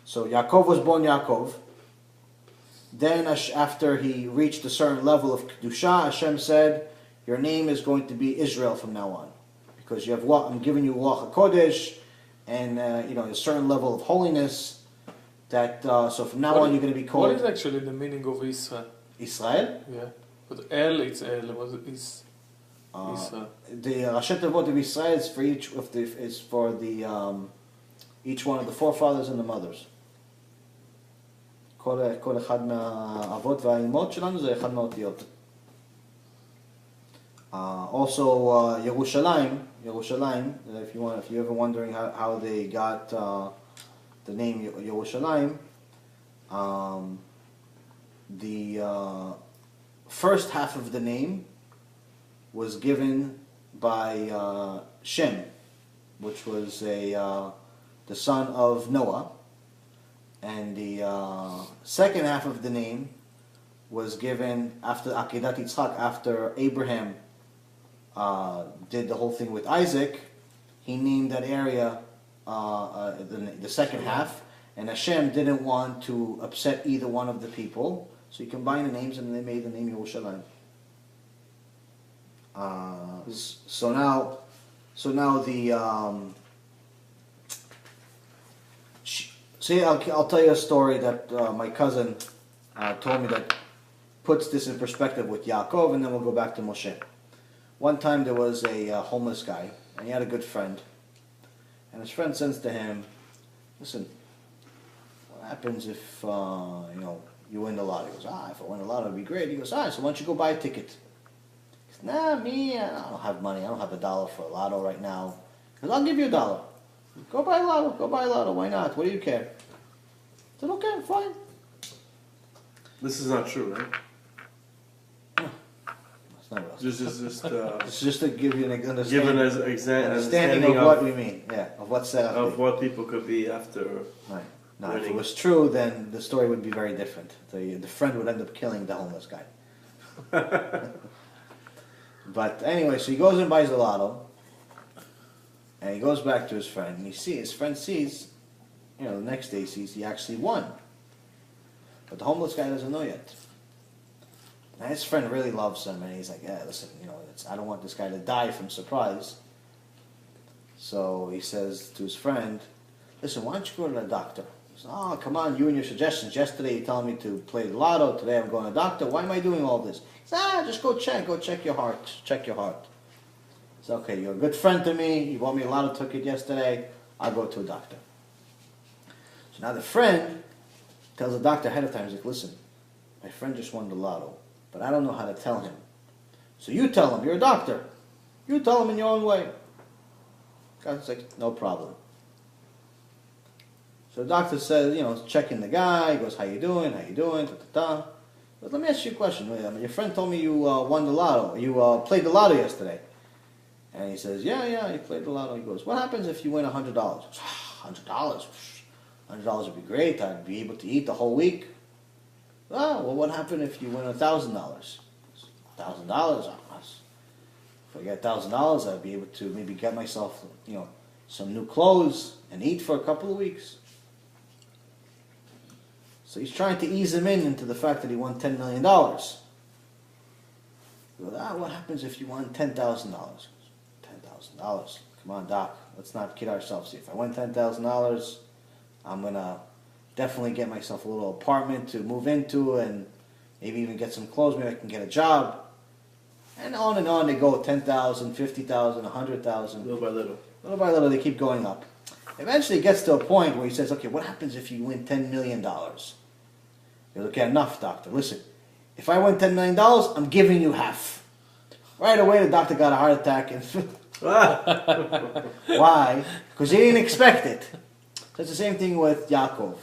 Yaakov was born Yaakov. Then after he reached a certain level of Kedusha, Hashem said, your name is going to be Israel from now on. Because I'm giving you Ruach HaKodesh, and a certain level of holiness. That so from now on you're going to be What called is actually the meaning of Israel? Israel. Yeah. But El, it's El. Was it is Israel? The Rashi Tevot of Israel is for each of the is for the each one of the forefathers and the mothers. כל אחד מהאבות והאימות שלנו זה אחד מהאותיות. Also, Yerushalayim, if you're ever wondering how they got the name Yerushalayim, the first half of the name was given by Shem, which was the son of Noah, and the second half of the name was given after Akedat Yitzchak, after Abraham did the whole thing with Isaac. He named that area the second half, and Hashem didn't want to upset either one of the people, so he combined the names and they made the name Yerushalayim. So now the see, I'll tell you a story that my cousin told me that puts this in perspective with Yaakov, and then we'll go back to Moshe. One time there was a homeless guy, and he had a good friend. And his friend says to him, listen, what happens if you win the lotto? He goes, if I win the lotto, it'd be great. He goes, so why don't you go buy a ticket? He goes, I don't have money. I don't have $1 for a lotto right now. He goes, I'll give you $1. Go buy a lotto. Why not? What do you care? I said, okay, fine. This is not true, right? It's just to give you an understanding of what we mean, of what's set up. Of what people could be after. Right. Now, if it was true, then the story would be very different. The friend would end up killing the homeless guy. But anyway, so he goes and buys the lotto, and he goes back to his friend, and his friend sees, the next day he sees he actually won. But the homeless guy doesn't know yet. And his friend really loves him, and he's like, listen, I don't want this guy to die from surprise. So he says to his friend, listen, why don't you go to the doctor? He says, come on, you and your suggestions. Yesterday you told me to play the lotto. Today I'm going to the doctor. Why am I doing all this? He says, just go check your heart. Check your heart. He says, okay, you're a good friend to me. You bought me a lotto ticket yesterday. I'll go to a doctor. So now the friend tells the doctor ahead of time, he's like, listen, my friend just won the lotto, but I don't know how to tell him. So you tell him, you're a doctor. You tell him in your own way. God's like, no problem. So the doctor says, checking the guy, he goes, how you doing, ta-ta-ta. But let me ask you a question. Your friend told me you won the lotto, you played the lotto yesterday. And he says, yeah, he played the lotto. He goes, what happens if you win $100? $100? $100 would be great, I'd be able to eat the whole week. Well, what happened if you win $1,000? $1,000? If I get $1,000, I'd be able to maybe get myself, some new clothes and eat for a couple of weeks. So he's trying to ease him into the fact that he won $10 million. He goes, what happens if you won $10,000? $10,000. Come on, Doc, let's not kid ourselves here. If I win $10,000, I'm going to definitely get myself a little apartment to move into and maybe even get some clothes. Maybe I can get a job. And on they go, 10,000, 50,000, 100,000. Little by little. Little by little, they keep going up. Eventually it gets to a point where he says, okay, what happens if you win $10 million? He goes, okay, enough, doctor. Listen, if I win $10 million, I'm giving you half. Right away, the doctor got a heart attack. And why? Because he didn't expect it. So it's the same thing with Yaakov.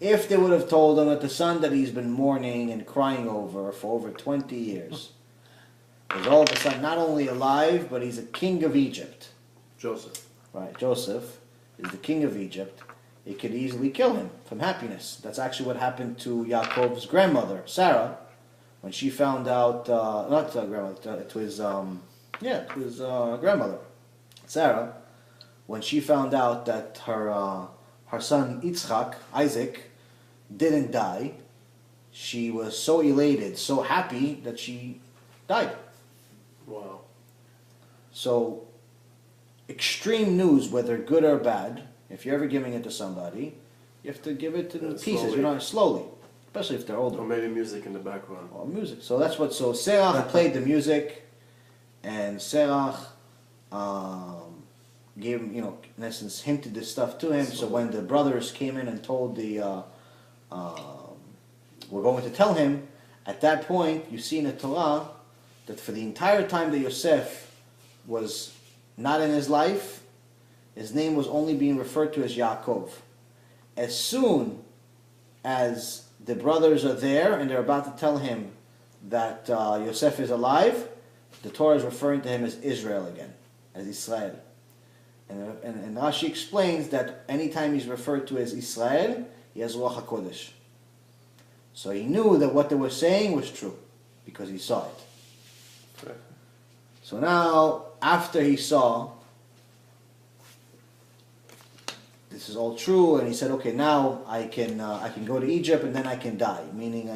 If they would have told him that the son that he's been mourning and crying over for over 20 years is all of a sudden not only alive, but he's a king of Egypt. Joseph. Right, Joseph is the king of Egypt. It could easily kill him from happiness. That's actually what happened to Yaakov's grandmother, Sarah, when she found out, not grandmother, to his grandmother, Sarah, when she found out that her son Isaac, didn't die. She was so elated, so happy that she died. Wow. So, extreme news, whether good or bad, if you're ever giving it to somebody, You have to give it in Yeah, pieces, slowly. slowly, especially if they're older. Or maybe music in the background. Or music. So that's what. So Serach played the music, and Serach gave him, in essence, hinted this stuff to him. So when the brothers came in and told we're going to tell him, at that point, you see in the Torah that for the entire time that Yosef was not in his life, his name was only being referred to as Yaakov. As soon as the brothers are there and they're about to tell him that Yosef is alive, the Torah is referring to him as Israel again, as Israel. And Rashi explains that anytime he's referred to as Israel, he has Ruach HaKodesh. So he knew that what they were saying was true, because he saw it. Perfect. So now, after he saw this is all true, and he said, okay, now I can go to Egypt and then I can die. Meaning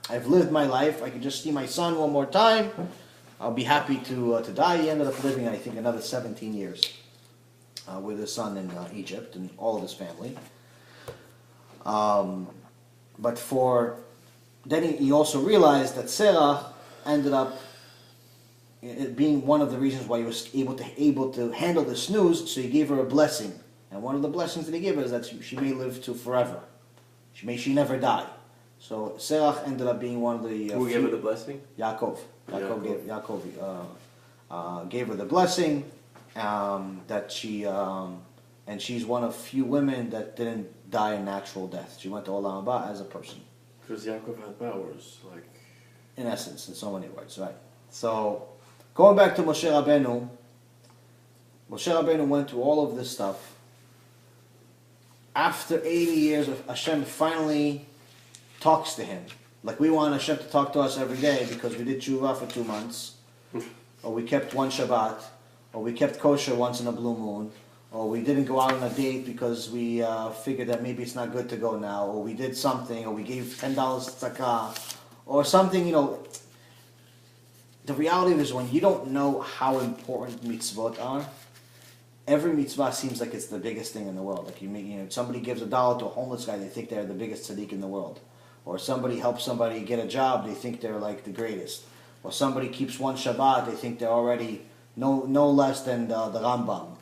I've lived my life, I can just see my son one more time, I'll be happy to die. He ended up living, I think, another 17 years with his son in Egypt and all of his family. But then he also realized that Sarah ended up it being one of the reasons why he was able to handle this news, so he gave her a blessing. And one of the blessings that he gave her is that she may live to forever. She never die. So Serach ended up being one of the... Who gave her the blessing? Yaakov. Yaakov gave her the blessing that she... and she's one of few women that didn't die a natural death. She went to Olam Haba as a person. Because Yaakov had powers, like... In essence, in so many words, right. So, going back to Moshe Rabbeinu went through all of this stuff. After 80 years, Hashem finally talks to him. Like we want Hashem to talk to us every day because we did tshuva for 2 months, or we kept one Shabbat, or we kept kosher once in a blue moon, or we didn't go out on a date because we figured that maybe it's not good to go now, or we did something, or we gave $10 tzedakah, or something, The reality is when you don't know how important mitzvot are, every mitzvah seems like it's the biggest thing in the world. Like somebody gives $1 to a homeless guy, they think they're the biggest tzaddik in the world. Or somebody helps somebody get a job, they think they're like the greatest. Or somebody keeps one Shabbat, they think they're already no less than the Rambam.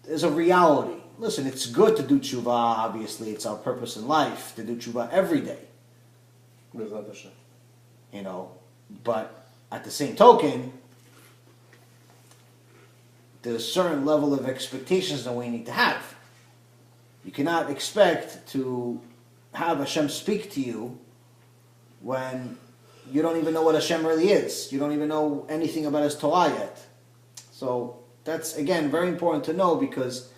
There's a reality. Listen, it's good to do tshuva, obviously. It's our purpose in life, to do tshuva every day. But at the same token, there's a certain level of expectations that we need to have. You cannot expect to have Hashem speak to you when you don't even know what Hashem really is. You don't even know anything about His Torah yet. So that's, again, very important to know, because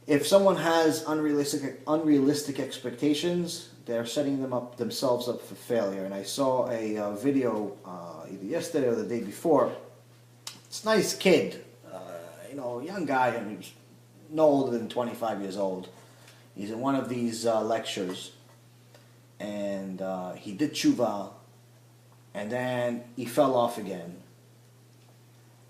if someone has unrealistic expectations, they're setting themselves up for failure. And I saw a video either yesterday or the day before. It's a nice kid, young guy, and he's no older than 25 years old. He's in one of these lectures, and he did tshuva, and then he fell off again.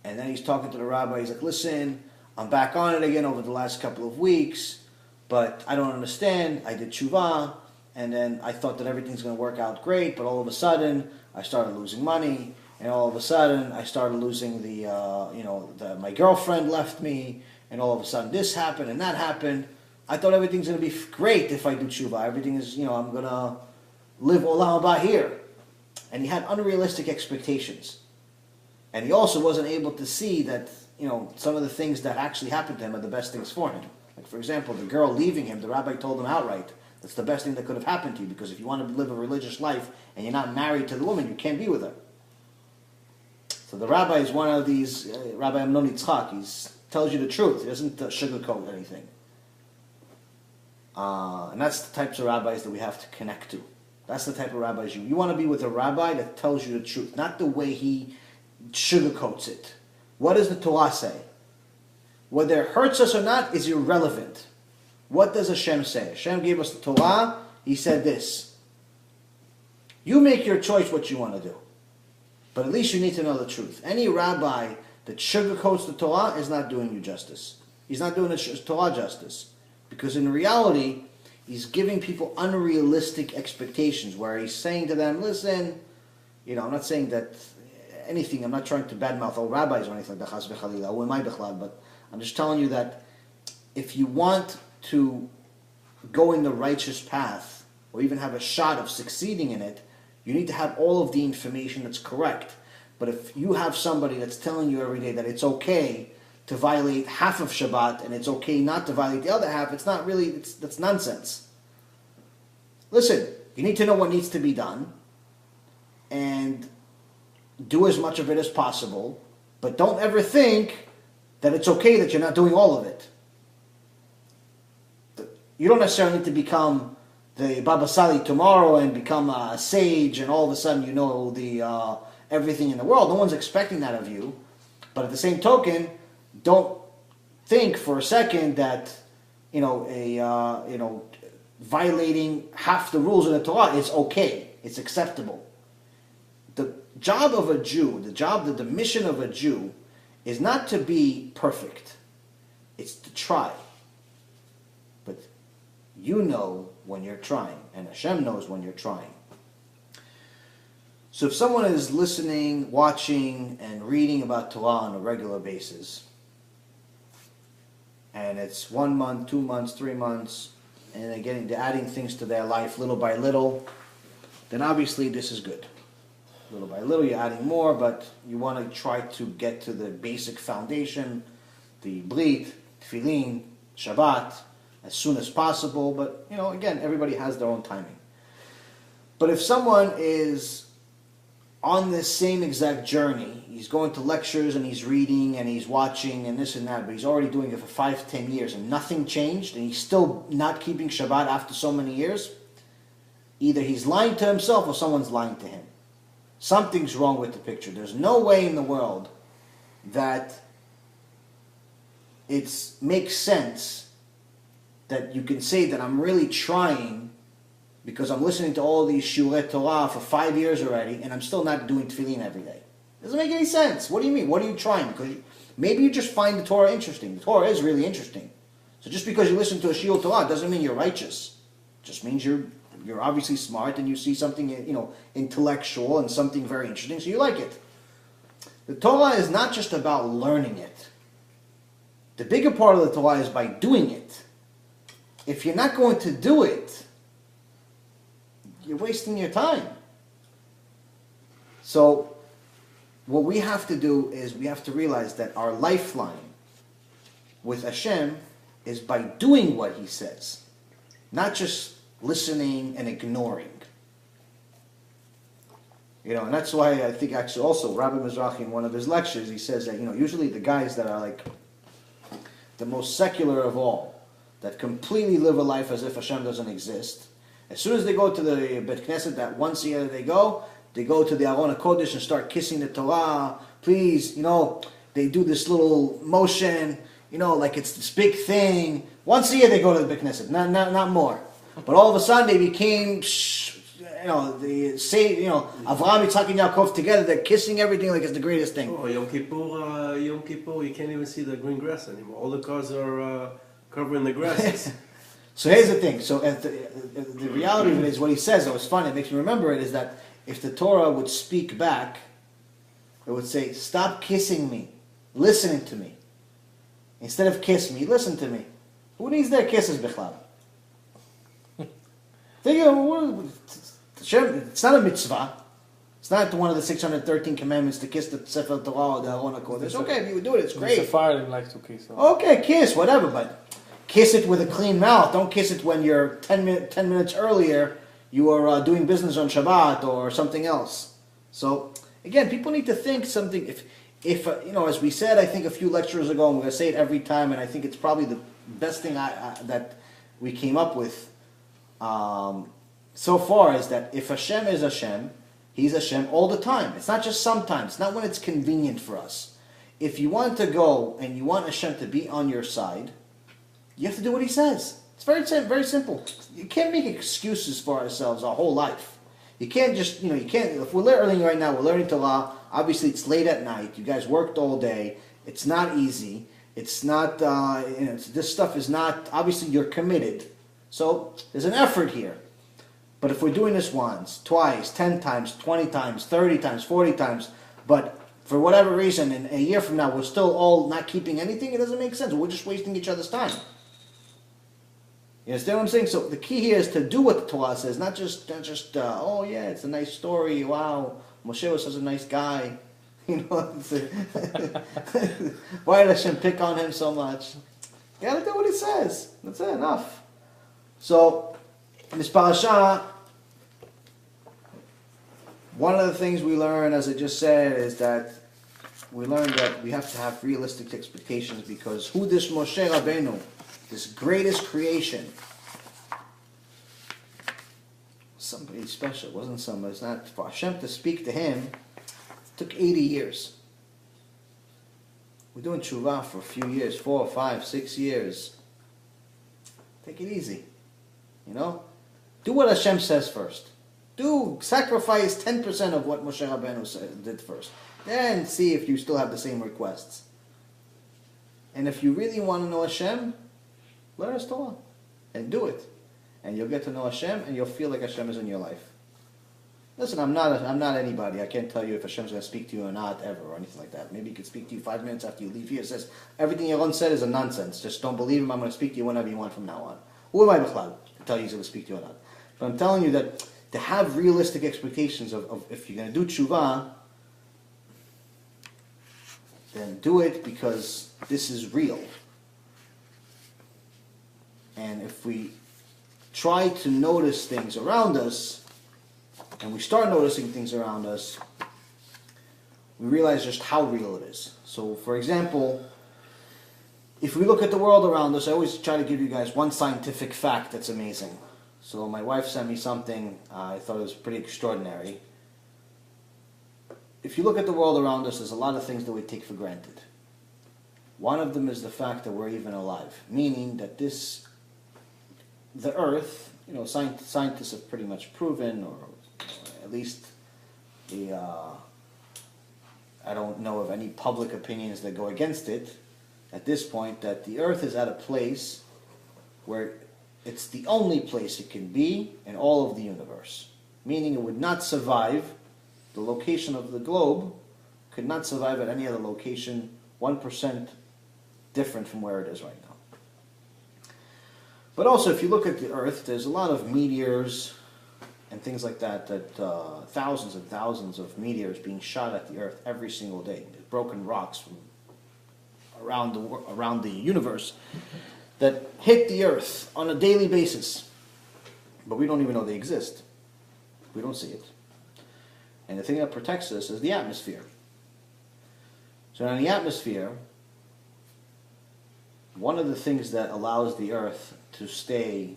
And then he's talking to the rabbi. He's like, listen, I'm back on it again over the last couple of weeks, but I don't understand. I did tshuva, and then I thought that everything's going to work out great, but all of a sudden, I started losing money, and all of a sudden, I started losing my girlfriend left me, and all of a sudden, this happened and that happened. I thought everything's going to be great if I do tshuva. Everything is, I'm going to live olam haba here. And he had unrealistic expectations. And he also wasn't able to see that, some of the things that actually happened to him are the best things for him. Like, for example, the girl leaving him, the rabbi told him outright, that's the best thing that could have happened to you, because if you want to live a religious life and you're not married to the woman, you can't be with her. So the rabbi is one of these, Rabbi Amnon Yitzchak, he tells you the truth. He doesn't sugarcoat anything. And that's the types of rabbis that we have to connect to. That's the type of rabbis you want to be with, a rabbi that tells you the truth, not the way he sugarcoats it. What does the Torah say? Whether it hurts us or not is irrelevant. What does Hashem say? Hashem gave us the Torah. He said this. You make your choice what you want to do. But at least you need to know the truth. Any rabbi that sugarcoats the Torah is not doing you justice. He's not doing the Torah justice. Because in reality, he's giving people unrealistic expectations where he's saying to them, listen, I'm not saying that anything, I'm not trying to badmouth all rabbis or anything like that, chas v'chalila, who am I b'chlal, but I'm just telling you that if you want to go in the righteous path, or even have a shot of succeeding in it, you need to have all of the information that's correct. But if you have somebody that's telling you every day that it's okay to violate half of Shabbat and it's okay not to violate the other half, it's not really, that's nonsense. Listen, you need to know what needs to be done and do as much of it as possible, but don't ever think that it's okay that you're not doing all of it. You don't necessarily need to become the Baba Sali tomorrow and become a sage and all of a sudden you know the everything in the world. No one's expecting that of you. But at the same token, don't think for a second that violating half the rules of the Torah is okay. It's acceptable. The job of a Jew, the mission of a Jew, is not to be perfect. It's to try. But you know when you're trying, and Hashem knows when you're trying. So if someone is listening, watching, and reading about Torah on a regular basis, and it's 1 month, 2 months, 3 months, and they're adding things to their life little by little, then obviously this is good. Little by little you're adding more, but you want to try to get to the basic foundation, the Brit, Tefillin, Shabbat, as soon as possible. But, again, everybody has their own timing. But if someone is on this same exact journey, he's going to lectures and he's reading and he's watching and this and that, but he's already doing it for 5-10 years and nothing changed and he's still not keeping Shabbat after so many years, either he's lying to himself or someone's lying to him. Something's wrong with the picture. There's no way in the world that it makes sense that you can say that I'm really trying because I'm listening to all these Shiur Torah for 5 years already, and I'm still not doing tefillin every day. Doesn't make any sense. What do you mean? What are you trying? Because maybe you just find the Torah interesting. The Torah is really interesting. So just because you listen to a Shiur Torah doesn't mean you're righteous. It just means you're obviously smart and you see something intellectual and something very interesting, so you like it. The Torah is not just about learning it. The bigger part of the Torah is by doing it. If you're not going to do it, you're wasting your time. So, what we have to do is we have to realize that our lifeline with Hashem is by doing what He says, not just listening and ignoring. And that's why I think actually also Rabbi Mizrahi in one of his lectures, he says that, usually the guys that are like the most secular of all, that completely live a life as if Hashem doesn't exist, as soon as they go to the Bet Knesset, that once a year they go to the Aron HaKodesh and start kissing the Torah. Please, they do this little motion, like it's this big thing. Once a year they go to the Bet Knesset, not more. But all of a sudden they became, Avraham, Yitzhak, and Yaakov together. They're kissing everything like it's the greatest thing. Oh, Yom Kippur, you can't even see the green grass anymore. All the cars are covering the grasses. So here's the thing. So the reality of it is what he says, though, it's funny, it makes me remember it, is that if the Torah would speak back, it would say, stop kissing me, listening to me. Instead of kiss me, listen to me. Who needs their kisses, Bichlal? It's not a mitzvah. It's not one of the 613 commandments to kiss the Sefer Torah or the Aron HaKodesh. It's okay if you would do it, it's great. The Sephardim likes to kiss. Okay, kiss, whatever, but kiss it with a clean mouth. Don't kiss it when you're 10 minutes earlier you are doing business on Shabbat or something else. So, again, people need to think something. If as we said, I think a few lectures ago, and we're going to say it every time, and I think it's probably the best thing that we came up with so far, is that if Hashem is Hashem, He's Hashem all the time. It's not just sometimes. It's not when it's convenient for us. If you want to go and you want Hashem to be on your side, you have to do what He says. It's very simple. You can't make excuses for ourselves our whole life. You can't just, you can't, if we're learning right now, we're learning Torah, obviously it's late at night, you guys worked all day, it's not easy. It's not, this stuff is not, obviously you're committed. So there's an effort here. But if we're doing this once, twice, 10 times, 20 times, 30 times, 40 times, but for whatever reason, in a year from now, we're still all not keeping anything, it doesn't make sense. We're just wasting each other's time. You understand what I'm saying? So the key here is to do what the Torah says, not just oh yeah, it's a nice story, wow, Moshe was such a nice guy. You know, why did Hashem pick on him so much? You gotta do what it says. That's it, enough. So, in this parasha, one of the things we learn, as I just said, is that we learn that we have to have realistic expectations, because who this Moshe Rabbeinu, this greatest creation, somebody special, wasn't somebody, it's not, for Hashem to speak to him, took 80 years. We're doing tshuva for a few years, 4, 5, 6 years. Take it easy. You know? Do what Hashem says first. Sacrifice 10% of what Moshe Rabbeinu did first. Then see if you still have the same requests. And if you really want to know Hashem, learn His Torah. And do it. And you'll get to know Hashem, and you'll feel like Hashem is in your life. Listen, I'm not anybody. I can't tell you if Hashem's going to speak to you or not, ever, or anything like that. Maybe He could speak to you 5 minutes after you leave here. It says, everything Yaron said is a nonsense. Just don't believe Him. I'm going to speak to you whenever you want from now on. Who am I, Bichlal, to tell you He's going to speak to you or not? But I'm telling you that to have realistic expectations of if you're going to do tshuva, then do it because this is real. And if we try to notice things around us, and we start noticing things around us, we realize just how real it is. So, for example, if we look at the world around us, I always try to give you guys one scientific fact that's amazing. So my wife sent me something, I thought it was pretty extraordinary. If you look at the world around us, there's a lot of things that we take for granted. One of them is the fact that we're even alive, meaning that the Earth, scientists have pretty much proven, or at least I don't know of any public opinions that go against it at this point, that the Earth is at a place where it's the only place it can be in all of the universe. Meaning it would not survive, the location of the globe could not survive at any other location 1% different from where it is right now. But also, if you look at the Earth, there's a lot of meteors and things like that, thousands and thousands of meteors being shot at the Earth every single day. Broken rocks from around the universe that hit the Earth on a daily basis. But we don't even know they exist. We don't see it. And the thing that protects us is the atmosphere. So in the atmosphere, one of the things that allows the Earth to stay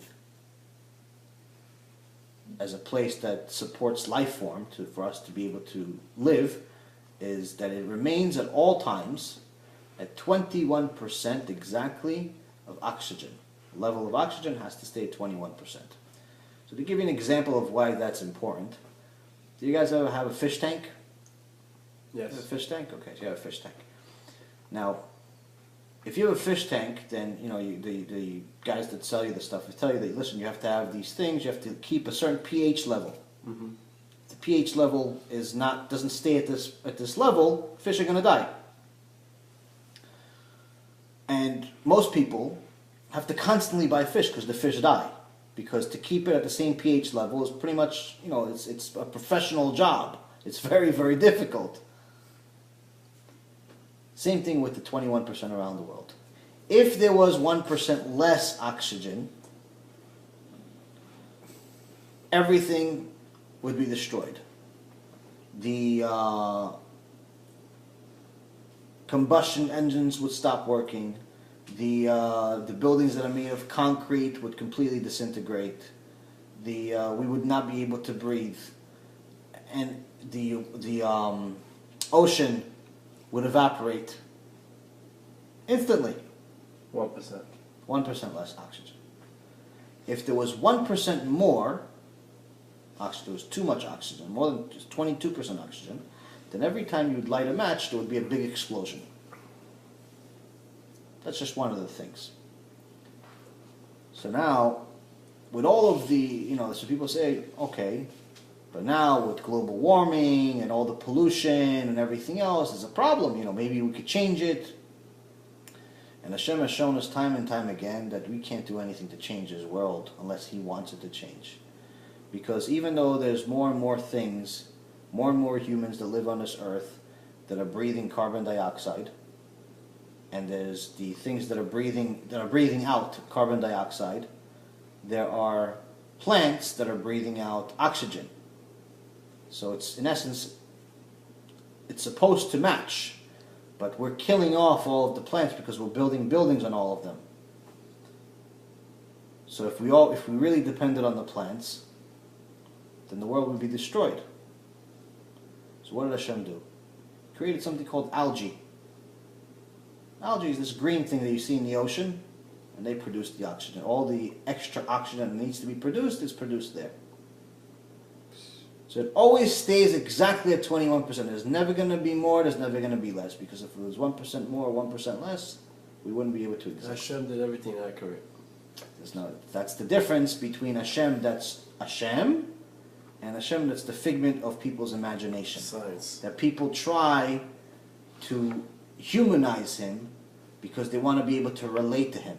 as a place that supports life form, for us to be able to live, is that it remains at all times at 21% exactly of oxygen. The level of oxygen has to stay at 21%. So to give you an example of why that's important, do you guys ever have a fish tank? Yes. You have a fish tank? Okay, so you have a fish tank. Now, if you have a fish tank, then the guys that sell you the stuff will tell you that, listen, you have to have these things, you have to keep a certain pH level. Mm-hmm. If the pH level doesn't stay at this level, fish are going to die. And most people have to constantly buy fish because the fish die. Because to keep it at the same pH level is pretty much, it's a professional job. It's very, very difficult. Same thing with the 21% around the world. If there was 1% less oxygen, everything would be destroyed. The combustion engines would stop working. The buildings that are made of concrete would completely disintegrate. We would not be able to breathe, and the ocean would evaporate instantly. 1%. 1% less oxygen. If there was 1% more oxygen, there was too much oxygen, more than just 22% oxygen, then every time you'd light a match, there would be a big explosion. That's just one of the things. So now, with all of the, so people say, okay, but now with global warming and all the pollution and everything else, is a problem. Maybe we could change it. And Hashem has shown us time and time again that we can't do anything to change His world unless He wants it to change. Because even though there's more and more things, more and more humans that live on this earth that are breathing carbon dioxide, and there's the things that are breathing out carbon dioxide, there are plants that are breathing out oxygen. So it's, in essence, it's supposed to match, but we're killing off all of the plants because we're building buildings on all of them. So if we really depended on the plants, then the world would be destroyed. So what did Hashem do? He created something called algae. Algae is this green thing that you see in the ocean, and they produce the oxygen. All the extra oxygen that needs to be produced is produced there. So it always stays exactly at 21%. There's never going to be more, there's never going to be less. Because if it was 1% more or 1% less, we wouldn't be able to exist. Hashem did everything accurate. That's the difference between Hashem that's Hashem and Hashem that's the figment of people's imagination. Science. That people try to humanize Him because they want to be able to relate to Him.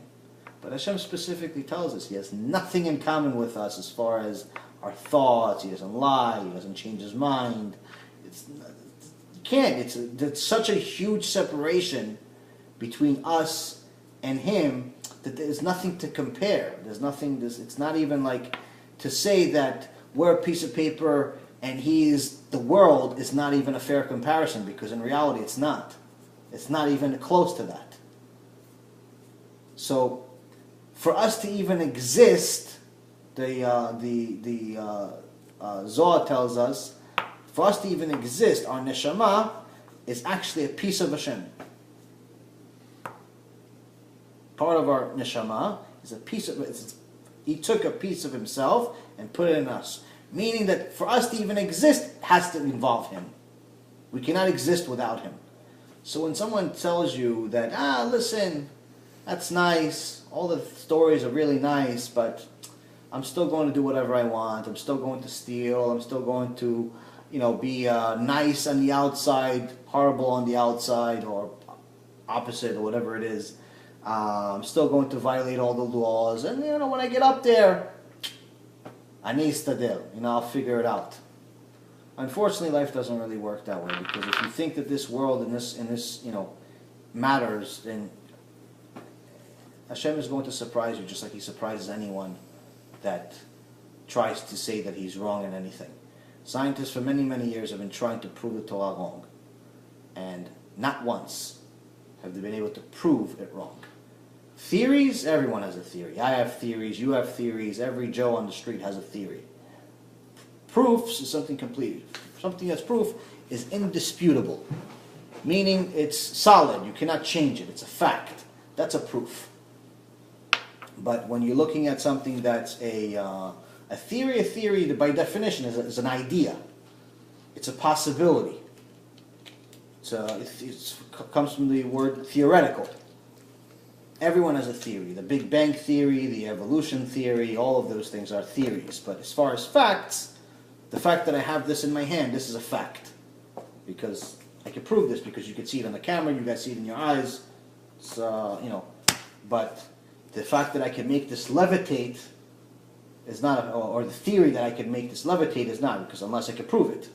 But Hashem specifically tells us He has nothing in common with us as far as our thoughts. He doesn't lie. He doesn't change His mind. You can't. It's such a huge separation between us and Him that there's nothing to compare. There's nothing. It's not even like to say that we're a piece of paper and He is the world is not even a fair comparison, because in reality it's not. It's not even close to that. So, for us to even exist, the Zohar tells us, for us to even exist, our neshama is actually a piece of Hashem. Part of our neshama is a piece of it. He took a piece of Himself and put it in us. Meaning that for us to even exist, it has to involve Him. We cannot exist without Him. So when someone tells you that, listen, that's nice, all the stories are really nice, but I'm still going to do whatever I want, I'm still going to steal, I'm still going to, be nice on the outside, horrible on the outside, or opposite, or whatever it is. I'm still going to violate all the laws, and when I get up there, ani istadel, I'll figure it out. Unfortunately, life doesn't really work that way, because if you think that this world and this matters, then Hashem is going to surprise you just like He surprises anyone that tries to say that He's wrong in anything. Scientists for many, many years have been trying to prove the Torah wrong, and not once have they been able to prove it wrong. Theories, everyone has a theory. I have theories, you have theories, every Joe on the street has a theory. Proofs is something complete. Something that's proof is indisputable, meaning it's solid, you cannot change it, it's a fact. That's a proof. But when you're looking at something that's a theory by definition is an idea. It's a possibility. It comes from the word theoretical. Everyone has a theory. The Big Bang theory, the evolution theory, all of those things are theories. But as far as facts, the fact that I have this in my hand, this is a fact. Because I can prove this, because you can see it on the camera, you guys see it in your eyes. But the fact that I can make this levitate is not, or the theory that I can make this levitate is not, because unless I can prove it.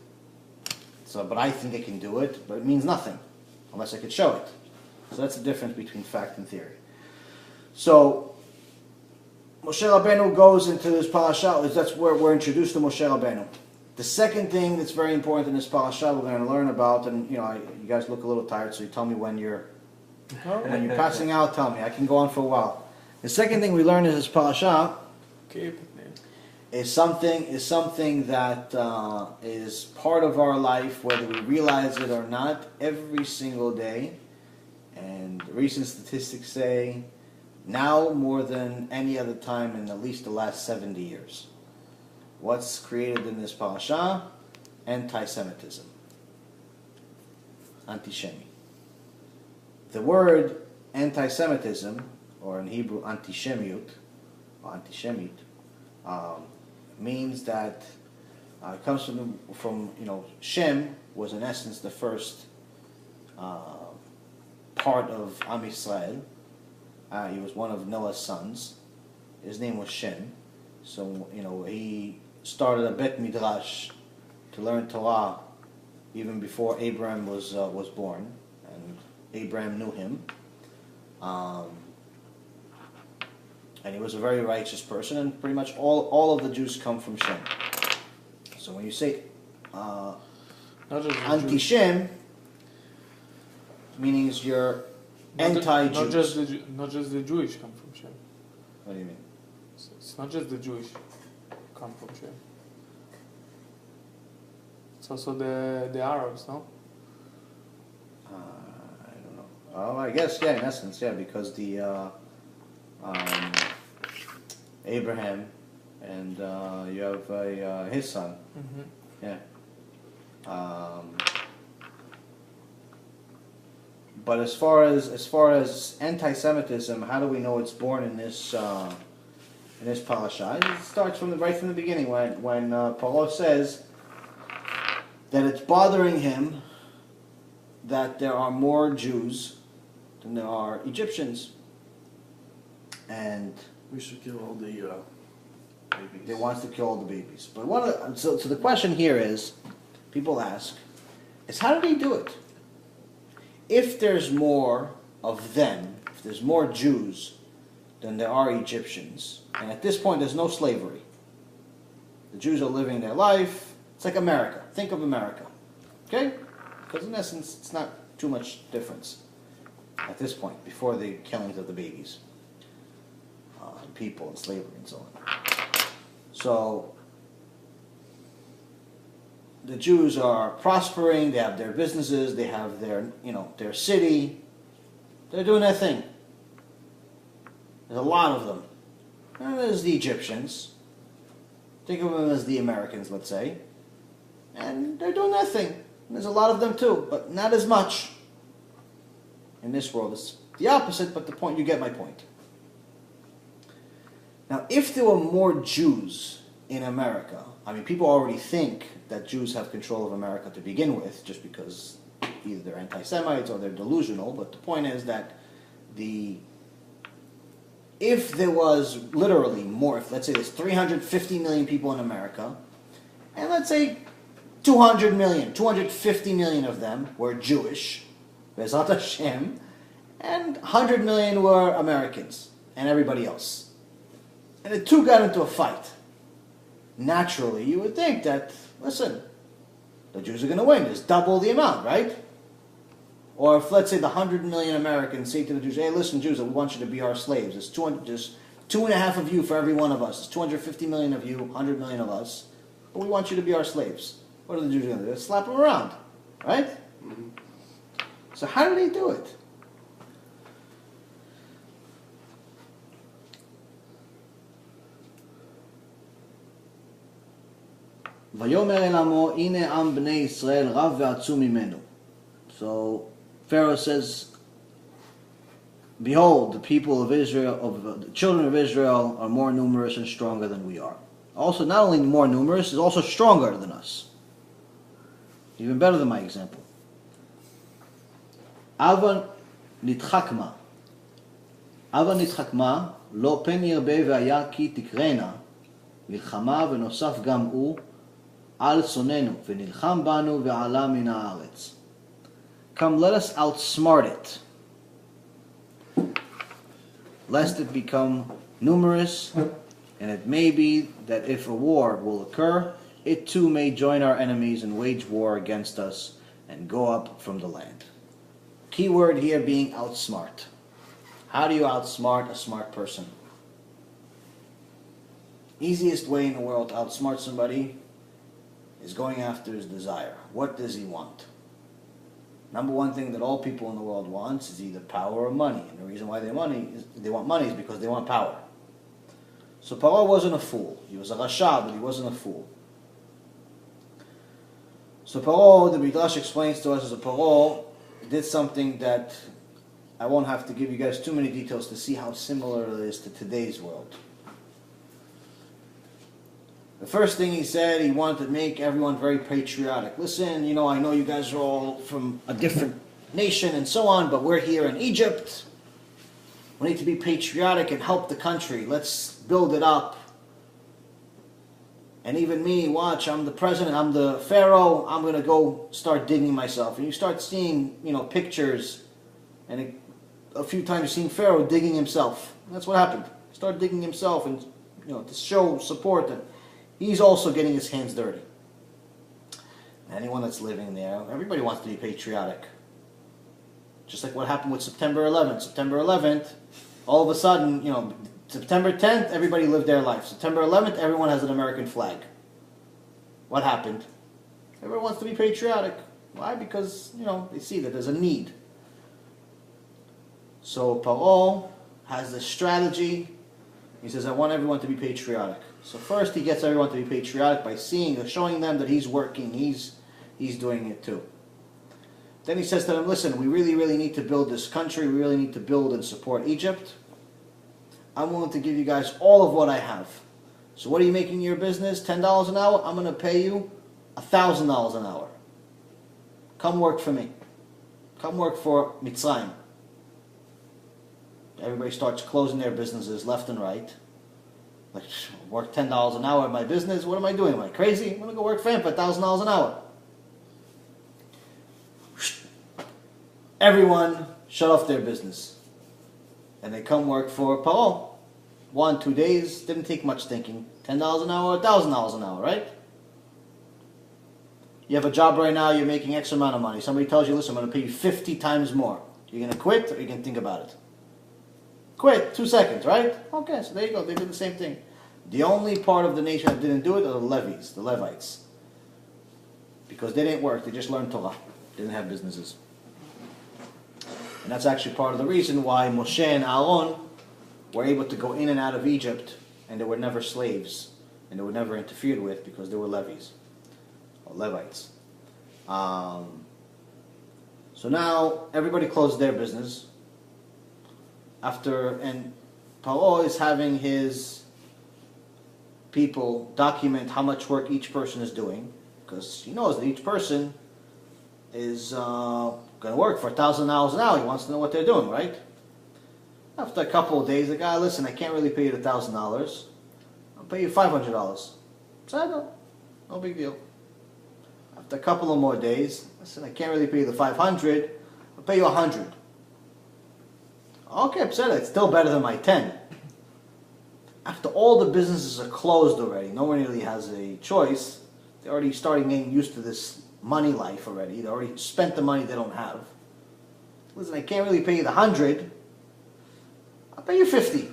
But I think I can do it, but it means nothing unless I could show it. So that's the difference between fact and theory. So Moshe Rabbeinu goes into this parashat. That's where we're introduced to Moshe Rabbeinu. The second thing that's very important in this parashat we're going to learn about, and you guys look a little tired, so you tell me when you're passing out. Tell me. I can go on for a while. The second thing we learn in this parashat is something that is part of our life, whether we realize it or not, every single day. And recent statistics say now more than any other time in at least the last 70 years. What's created in this parasha? Antisemitism. Antisemi. The word anti-Semitism, or in Hebrew antisemiyut, or antisemit, means that it comes from Shem was in essence the first part of Am Yisrael. He was one of Noah's sons. His name was Shem. So he started a Bet Midrash to learn Torah even before Abraham was born, and Abraham knew him. And he was a very righteous person, and pretty much all of the Jews come from Shem. So when you say anti-Shem, meaning you're anti-Jews. Not just the Jewish come from Shem. What do you mean? It's not just the Jewish come from Shem. It's also the Arabs, no? I don't know. Oh, I guess, yeah, in essence, yeah, because the Abraham and you have his son. Mm-hmm. Yeah. But as far as anti-Semitism, how do we know it's born in this parashat? It starts right from the beginning when Paro says that it's bothering him that there are more Jews than there are Egyptians, and We should kill all the babies. they wants to kill all the babies. But so the question here is, people ask, is how did he do it? If there's more of them, if there's more Jews than there are Egyptians, and at this point there's no slavery, the Jews are living their life. It's like America. Think of America, okay? Because in essence, it's not too much difference at this point, before the killings of the babies, people, and slavery, and so on. So the Jews are prospering. They have their businesses. They have their city. They're doing their thing. There's a lot of them. And there's the Egyptians. Think of them as the Americans, let's say. And they're doing their thing. And there's a lot of them too, but not as much. In this world, it's the opposite, but you get my point. Now, if there were more Jews in America, I mean, people already think that Jews have control of America to begin with, just because either they're anti-Semites or they're delusional, but the point is that if there was literally more, let's say there's 350 million people in America, and let's say 200 million, 250 million of them were Jewish, Bezat Hashem, and 100 million were Americans, and everybody else. And the two got into a fight. Naturally, you would think that, listen, the Jews are going to win. There's double the amount, right? Or if, let's say, the 100 million Americans say to the Jews, hey, listen, Jews, we want you to be our slaves. There's 2.5 of you for every one of us. There's 250 million of you, 100 million of us. But we want you to be our slaves. What are the Jews going to do? They slap them around, right? Mm-hmm. So how did he do it? ויאמר אל עמו, הנה עם בני ישראל רב ועצום ממנו. So Pharaoh says, behold, the people of Israel, the children of Israel are more numerous and stronger than we are. Also, not only more numerous, is also stronger than us. Even better than my example. Ava nitchakma. Ava nitchakma, לא פן ירבה והיה כי תקרנה, מלחמה ונוסף גם הוא, על שוננו, ונלחם בנו ועלה מן הארץ. Come, let us outsmart it, lest it become numerous, and it may be that if a war will occur, it too may join our enemies and wage war against us and go up from the land. Key word here being outsmart. How do you outsmart a smart person? Easiest way in the world to outsmart somebody is going after his desire. What does he want? Number one thing that all people in the world want is either power or money. And the reason why they want money is because they want power. So Paro wasn't a fool. He was a rasha, but he wasn't a fool. So Paro, the Midrash explains to us, as a Paro did something that I won't have to give you guys too many details to see how similar it is to today's world. The first thing he said, he wanted to make everyone very patriotic. Listen, I know you guys are all from a different nation and so on, but we're here in Egypt. We need to be patriotic and help the country. Let's build it up. And even me, watch, I'm the president, I'm the pharaoh, I'm going to go start digging myself. And you start seeing, pictures, and a few times you've seen Pharaoh digging himself. That's what happened. He started digging himself and, to show support that he's also getting his hands dirty. Anyone that's living there, everybody wants to be patriotic. Just like what happened with September 11th. September 11th, all of a sudden, September 10th, everybody lived their life. September 11th, everyone has an American flag. What happened? Everyone wants to be patriotic. Why? Because, they see that there's a need. So Paro has this strategy. He says, I want everyone to be patriotic. So first he gets everyone to be patriotic by showing them that he's working, he's doing it too. Then he says to them, listen, we really, really need to build this country. We really need to build and support Egypt. I'm willing to give you guys all of what I have. So what are you making in your business? $10 an hour? I'm going to pay you $1,000 an hour. Come work for me. Come work for Mitzrayim. Everybody starts closing their businesses left and right. Like, work $10 an hour at my business? What am I doing? Am I crazy? I'm going to go work for him for $1,000 an hour. Everyone shut off their business. And they come work for Paro. 1-2 days, didn't take much thinking. $10 an hour, $1,000 an hour, right? You have a job right now, you're making X amount of money. Somebody tells you, listen, I'm going to pay you 50 times more. You're going to quit, or you're going to think about it? Quit, 2 seconds, right? Okay, so there you go, they did the same thing. The only part of the nation that didn't do it are the Levites, the Levites. Because they didn't work, they just learned Torah. They didn't have businesses. And that's actually part of the reason why Moshe and Aaron were able to go in and out of Egypt, and they were never slaves, and they were never interfered with because they were Levites, or Levites. So now everybody closed their business. And Paro is having his people document how much work each person is doing, because he knows that each person is going to work for $1,000 an hour. He wants to know what they're doing, right? After a couple of days, the guy, listen, I can't really pay you the $1,000. I'll pay you $500. So no big deal. After a couple of more days, listen, I can't really pay you the $500. I'll pay you $100. Okay, it's still better than my 10. After all the businesses are closed already, no one really has a choice. They're already starting getting used to this money life already. They already spent the money they don't have. Listen, I can't really pay you the 100. I'll pay you 50.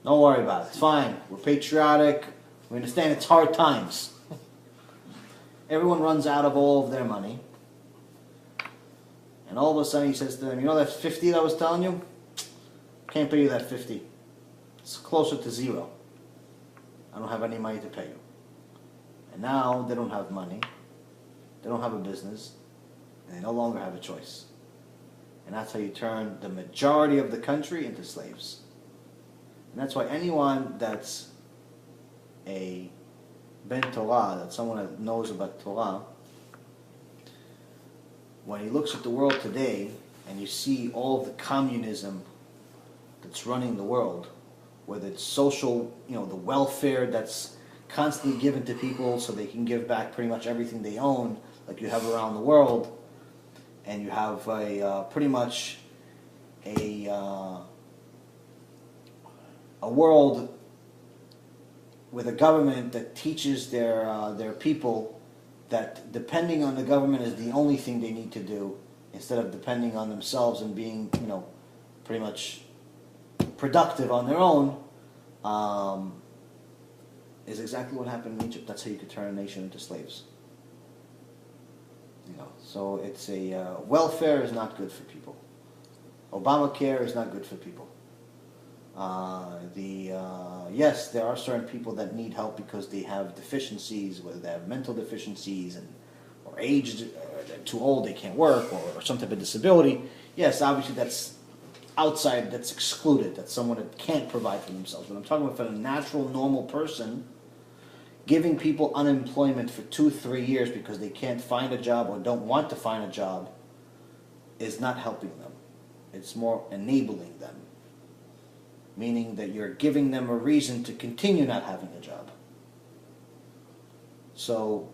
Don't worry about it. It's fine. We're patriotic. We understand it's hard times. Everyone runs out of all of their money. And all of a sudden he says to them, you know that 50 that I was telling you? Can't pay you that 50. It's closer to zero. I don't have any money to pay you. And now they don't have money. They don't have a business. And they no longer have a choice. And that's how you turn the majority of the country into slaves. And that's why anyone that's a Ben Torah, that's someone that knows about Torah, when he looks at the world today and you see all of the communism that's running the world, whether it's social, the welfare that's constantly given to people so they can give back pretty much everything they own, like you have around the world, and you have pretty much a world with a government that teaches their people that depending on the government is the only thing they need to do, instead of depending on themselves and being, pretty much productive on their own, is exactly what happened in Egypt. That's how you could turn a nation into slaves. So it's welfare is not good for people. Obamacare is not good for people. Yes, there are certain people that need help because they have deficiencies, whether they have mental deficiencies or aged, they're too old, they can't work, or some type of disability. Yes, obviously that's outside, that's excluded, that's someone that can't provide for themselves. But I'm talking about for a natural, normal person, giving people unemployment for 2-3 years because they can't find a job or don't want to find a job is not helping them. It's more enabling them. Meaning that you're giving them a reason to continue not having a job. So,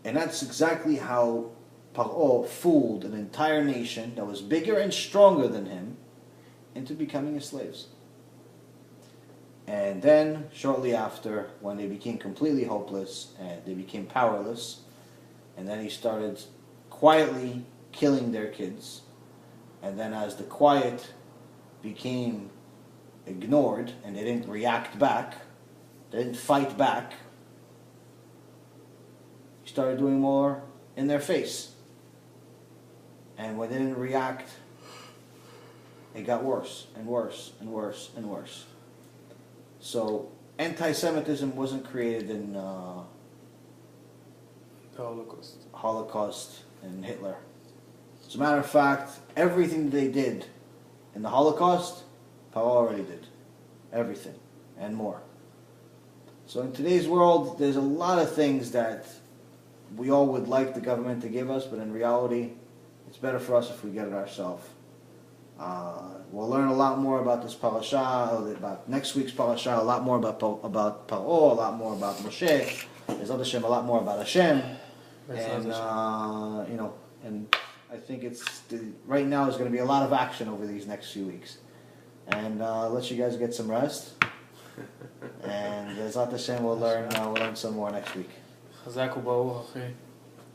and that's exactly how Paro fooled an entire nation that was bigger and stronger than him into becoming his slaves. And then, shortly after, when they became completely hopeless and they became powerless, and then he started quietly killing their kids, and then as the quiet became ignored and they didn't react back, they didn't fight back, he started doing more in their face. And when they didn't react, it got worse and worse and worse and worse. So, anti-Semitism wasn't created in The Holocaust. Holocaust and Hitler. As a matter of fact, everything they did in the Holocaust, Paro already did. Everything. And more. So in today's world, there's a lot of things that we all would like the government to give us, but in reality, it's better for us if we get it ourselves. We'll learn a lot more about this parasha, about next week's parasha, a lot more about Paro, a lot more about Moshe. There's other Hashem, a lot more about Hashem. And, you know, and I think right now is going to be a lot of action over these next few weeks. And let you guys get some rest. And Bezrat Hashem, we'll learn some more next week. חזק וברוך אחי.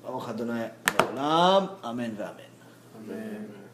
ברוך אדוני לעולם, אמן ואמן. אמן.